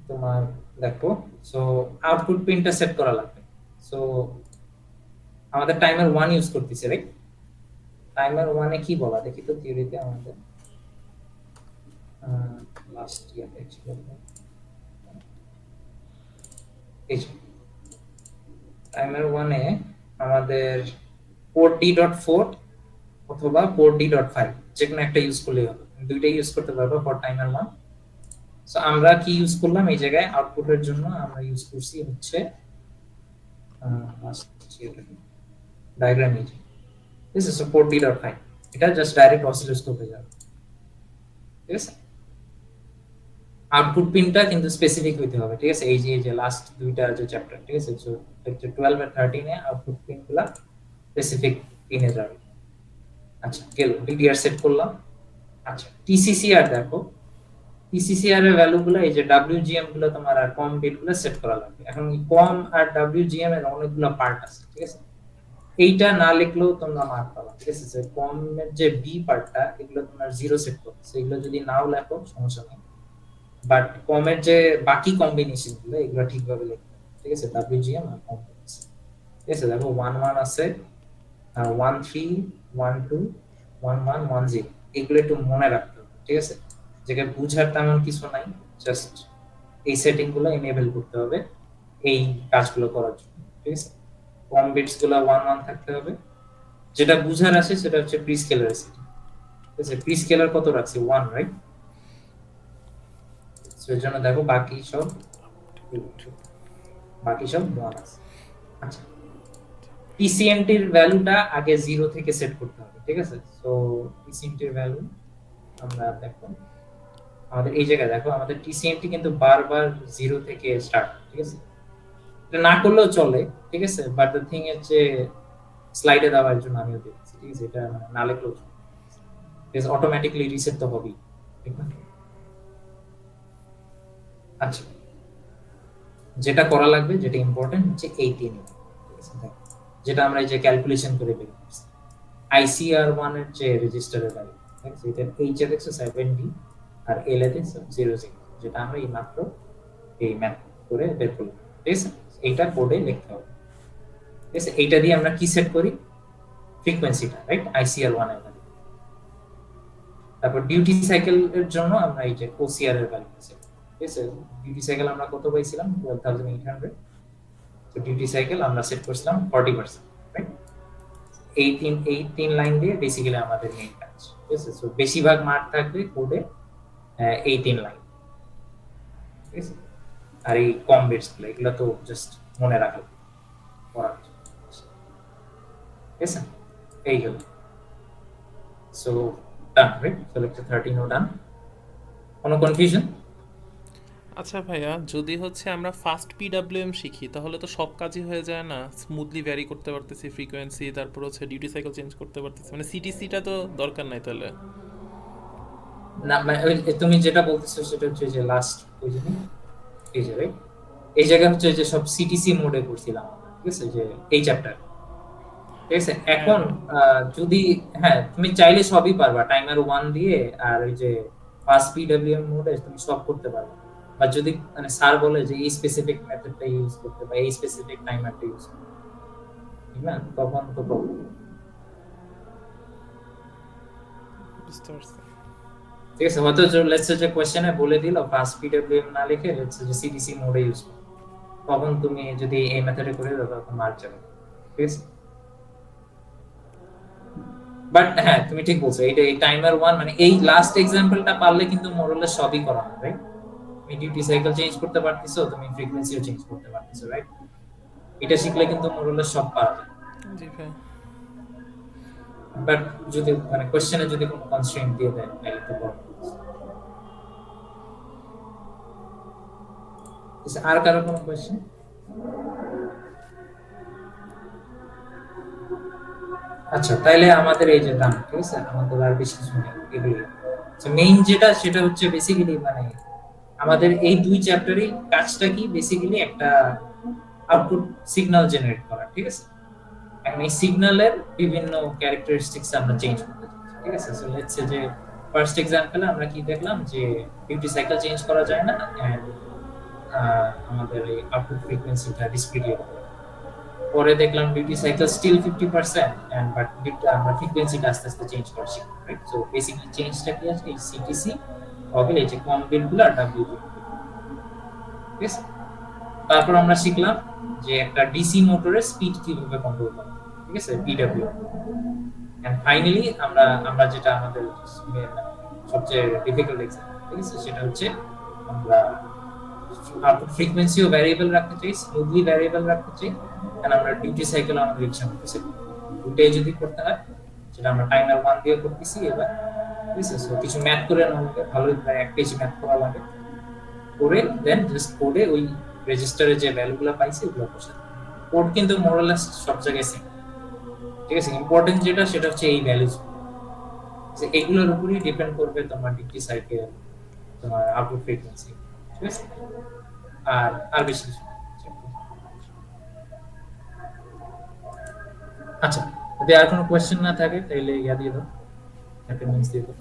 তোমার দেখো, সো আউটপুট পিনটা সেট করা লাগবে। সো আমাদের টাইমার 1 ইউজ করতেছি, রাইট? টাইমার 1 এ কি বলা দেখি তো থিওরিতে আমাদের লাস্ট ইয়ার ছিল এই টাইমার 1 এ আমাদের পোর্ট D.4 অথবা পোর্ট D.5 যে কোনো একটা ইউজ করলেই হবে, দুইটাই ইউজ করতে পারবো ফর টাইমার 1। সো আমরা কি ইউজ করলাম এই জায়গায় আউটপুটের জন্য? আমরা ইউজ করছি হচ্ছে ডায়াগ্রাম এই, দিস ইজ পোর্ট D.5, এটা জাস্ট ডাইরেক্ট অসিলোস্কোপে যাবে, ঠিক আছে? আউটপুট পিনটা কিন্তু স্পেসিফিক হইতে হবে, ঠিক আছে? এই যে লাস্ট দুইটা যে চ্যাপ্টার, ঠিক আছে? সো লেকচার 12 আর 13 এ আউটপুট পিনগুলা স্পেসিফিক পিনে যাবে। আচ্ছা, গেল ডিডিআর সেট করলাম। আচ্ছা, টিসিসিআর দেখো, টিসিসিআর এর ভ্যালুগুলো এই যে ডব্লিউজিএম গুলো তোমার আর কম বিটগুলো সেট করা লাগবে। এখন এই কম আর ডব্লিউজিএম এর অনেকগুলো পার্ট আছে, ঠিক আছে? এইটা না লিখলেও তোমরা মার্ক পাবা, ঠিক আছে? যে কম এর যে বি পার্টটা এগুলো তোমার 0 সেট করতে, এগুলো যদি নাও লেখো সমস্যা নেই, বাট কমের যে বাকি কম্বিনেশন গুলো এগুলো ঠিকভাবে লিখতে হবে, ঠিক আছে? ডব্লিউজিএম আর কম, ঠিক আছে? দেখো 11 আছে, 13 12 11 10, এগুলো একটু মনে রাখতে হবে, ঠিক আছে? যেটা বুঝার তেমন কিছু নাই, জাস্ট এই সেটিং গুলো এনেবল করতে হবে এই কাজগুলো করার জন্য, ঠিক আছে? কম বিটস গুলো 11 থাকতে হবে। যেটা বুঝার আছে সেটা হচ্ছে প্রিস্কেলার সেটিং, ঠিক আছে? প্রিস্কেলার কত রাখছি? 1, রাইট? সো এর জন্য দেখো বাকি সব 1 আছে। আচ্ছা, পিসিএনটি এর ভ্যালুটা আগে 0 থেকে সেট করতে হবে, ঠিক আছে? সো পিসিএনটি এর ভ্যালু আমরা দেখো আমাদের এই জায়গায় দেখো আমাদের টিসিএনটি কিন্তু বারবার 0 থেকে স্টার্ট, ঠিক আছে? এটা না করলেও চলে, ঠিক আছে? বাট দ্য থিং ইজ যে স্লাইডে দেওয়ার জন্য আমিও দেখছি, ঠিক আছে? এটা মানে না লিখলেও চলে, ঠিক আছে? অটোমেটিক্যালি রিসেট তো হবেই, ঠিক না? আচ্ছা, যেটা করা লাগবে, যেটা ইম্পর্টেন্ট হচ্ছে 18, ঠিক আছে? দেখো যেটা আমরা এই যে ক্যালকুলেশন করে বের করছি ICR1 এর যে রেজিস্টারের ভ্যালু, ঠিক আছে, এটা এইচ এর দেখছো 70 আর এল এর দেখছো 00, যেটা আমরা এই মাত্র এই ম্যাথ করে বের করলাম, ঠিক আছে। এইটা কোডে লিখতে হবে, ঠিক আছে। এইটা দিয়ে আমরা কি সেট করি, ফ্রিকোয়েন্সিটা, রাইট, ICR1 এর ভ্যালু। তারপর ডিউটি সাইকেল এর জন্য আমরা এই যে OCR এর ভ্যালু সেট, ঠিক আছে। ডিউটি সাইকেল আমরা কত পাইছিলাম, 12800। তো ডিউটি সাইকেল আমরা সেট করছিলাম 40%, রাইট। এই তিন লাইন দিয়ে বেসিক্যালি আমাদের মেইন কাজ, ঠিক আছে। সো বেশিরভাগ মার্ক থাকবে কোডে এই 3 লাইন, ঠিক আছে। আর এই কম বিটস গুলো, এগুলো তো জাস্ট মনে রাখা পড়ার জন্য, ঠিক আছে। এই হলো, সো ডান, রাইট। সো লেকচার 13 ও ডান। কোনো কনফিউশন? আচ্ছা ভাইয়া, যদি হচ্ছে আমরা ফাস্ট পিডাব্লিউএম শিখি তাহলে তো সব কাজই হয়ে যায় না, স্মুথলি ভ্যারি করতে পারতেছি ফ্রিকোয়েন্সি, তারপর হচ্ছে ডিউটি সাইকেল চেঞ্জ করতে পারতেছি, মানে সিটিসিটা তো দরকার নাই তাহলে। না মানে তুমি যেটা বলতেছো সেটা হচ্ছে যে লাস্ট ওই যে এই যে রাইট, এই জায়গা হচ্ছে যে সব সিটিসি মোডে করছিলাম আমরা, ঠিক আছে, যে এই চ্যাপ্টার, ঠিক আছে। হ্যাঁ এখন যদি হ্যাঁ তুমি চাইলে সবই পারবা টাইমার 1 দিয়ে, আর ওই যে ফাস্ট পিডব্লিউএম মোডে তুমি সব করতে পারবা। বা যদি মানে স্যার বলে যে এই স্পেসিফিক মেথডটা ইউজ করতে বা এই স্পেসিফিক টাইমারটা ইউজ করতে, ঠিক না, তখন তো প্রবলেম, বুঝতে পারছি। ঠিক আছে। হয়তো লেটস সে যে কোশ্চেনে বলে দিল ফাস্ট পিডব্লিউএম না লিখে লেটস সে যে সিটিসি মোডে ইউজ করো, তখন তুমি যদি এই মেথডে করে দাও তখন মার্ক যাবে, ঠিক আছে। বাট হ্যাঁ তুমি ঠিক বলছো, এইটা এই টাইমার 1 মানে এই লাস্ট এক্সাম্পলটা পারলে কিন্তু মোরলেস সবই করা হবে, রাইট। তুমি ডিউটি সাইকেল চেঞ্জ করতে পারতেছো, তুমি ফ্রিকোয়েন্সিও চেঞ্জ করতে পারতেছো, রাইট। এটা শিখলে কিন্তু মোরলেস সব পারা যায়। জি ভাই। বাট যদি মানে কোশ্চেনে যদি কোনো কনস্ট্রেন্ট দিয়ে দেয় তাহলে তো প্রবলেম। আর কারো কোনো কোশ্চেন? আচ্ছা, তাইলে আমাদের এই যে দাম, ঠিক আছে, আমাদের আর বেশি কিছু নেই এগুলি। মেইন যেটা সেটা হচ্ছে বেসিক্যালি মানে আমাদের এই দুই চ্যাপ্টারই কাজটা কি, বেসিক্যালি একটা আউটপুট সিগন্যাল জেনারেট করা, ঠিক আছে। এখন এই সিগন্যালের বিভিন্ন ক্যারেক্টারিস্টিক্স আমরা চেঞ্জ করতে চাই, ঠিক আছে। সো লেটস সে যে ফার্স্ট এক্সাম্পলে আমরা কি দেখলাম যে ডিউটি সাইকেল চেঞ্জ করা যায় না, এন্ড আমাদের এই আউটপুট ফ্রিকোয়েন্সিটা ডিসক্রিট হবে। পরে দেখলাম duty cycle still 50% and but আমরা ফ্রিকোয়েন্সিটা আস্তে আস্তে চেঞ্জ করা শিখলাম, রাইট। সো বেসিক্যালি চেঞ্জটা কি আছে, এই সিটিসি হবে এই যে কম বিটগুলো আর ডাব্লিউ বিট, ঠিক আছে। তারপর আমরা শিখলাম যে একটা ডিসি মোটরের স্পিড কিভাবে কন্ট্রোল করা, ঠিক আছে, পিডব্লিউ। এন্ড ফাইনালি আমরা যেটা আমাদের সবচেয়ে ডিফিকাল্ট এক্সাম, ঠিক আছে, সেটা হচ্ছে আমরা আউটপুট ফ্রিকোয়েন্সিও ভ্যারিয়েবল রাখতে চাই, স্মুথলি ভ্যারিয়েবল রাখতে চাই, এন্ড আমরা ডিউটি সাইকেল আমাদের ইচ্ছা মতো সেট করতে পারি। দুটোই যদি করতে হয় সেটা আমরা টাইমার 1 দিয়ে করতেছি এবার, ঠিক আছে। সো কিছু ম্যাথ করে নেওয়া লাগে, ভালো এক পেজ ম্যাথ করা লাগে, করে দেন জাস্ট কোডে ওই রেজিস্টারে যে ভ্যালুগুলো পাইছে ওগুলো বসাতে। কোড কিন্তু মোরালেস সব জায়গায় সেম, ঠিক আছে। ইম্পর্টেন্ট যেটা সেটা হচ্ছে এই ভ্যালুজ, এগুলোর উপরই ডিপেন্ড করবে তোমার ডিউটি সাইকেল, তোমার আউটপুট ফ্রিকোয়েন্সি, ঠিক আছে। আর বেশি কিছু না। আচ্ছা, যদি আর কোনো কোয়েশ্চেন না থাকে তাহলে ইয়া দিয়ে দাও, অ্যাটেন্ডেন্স দিয়ে দাও।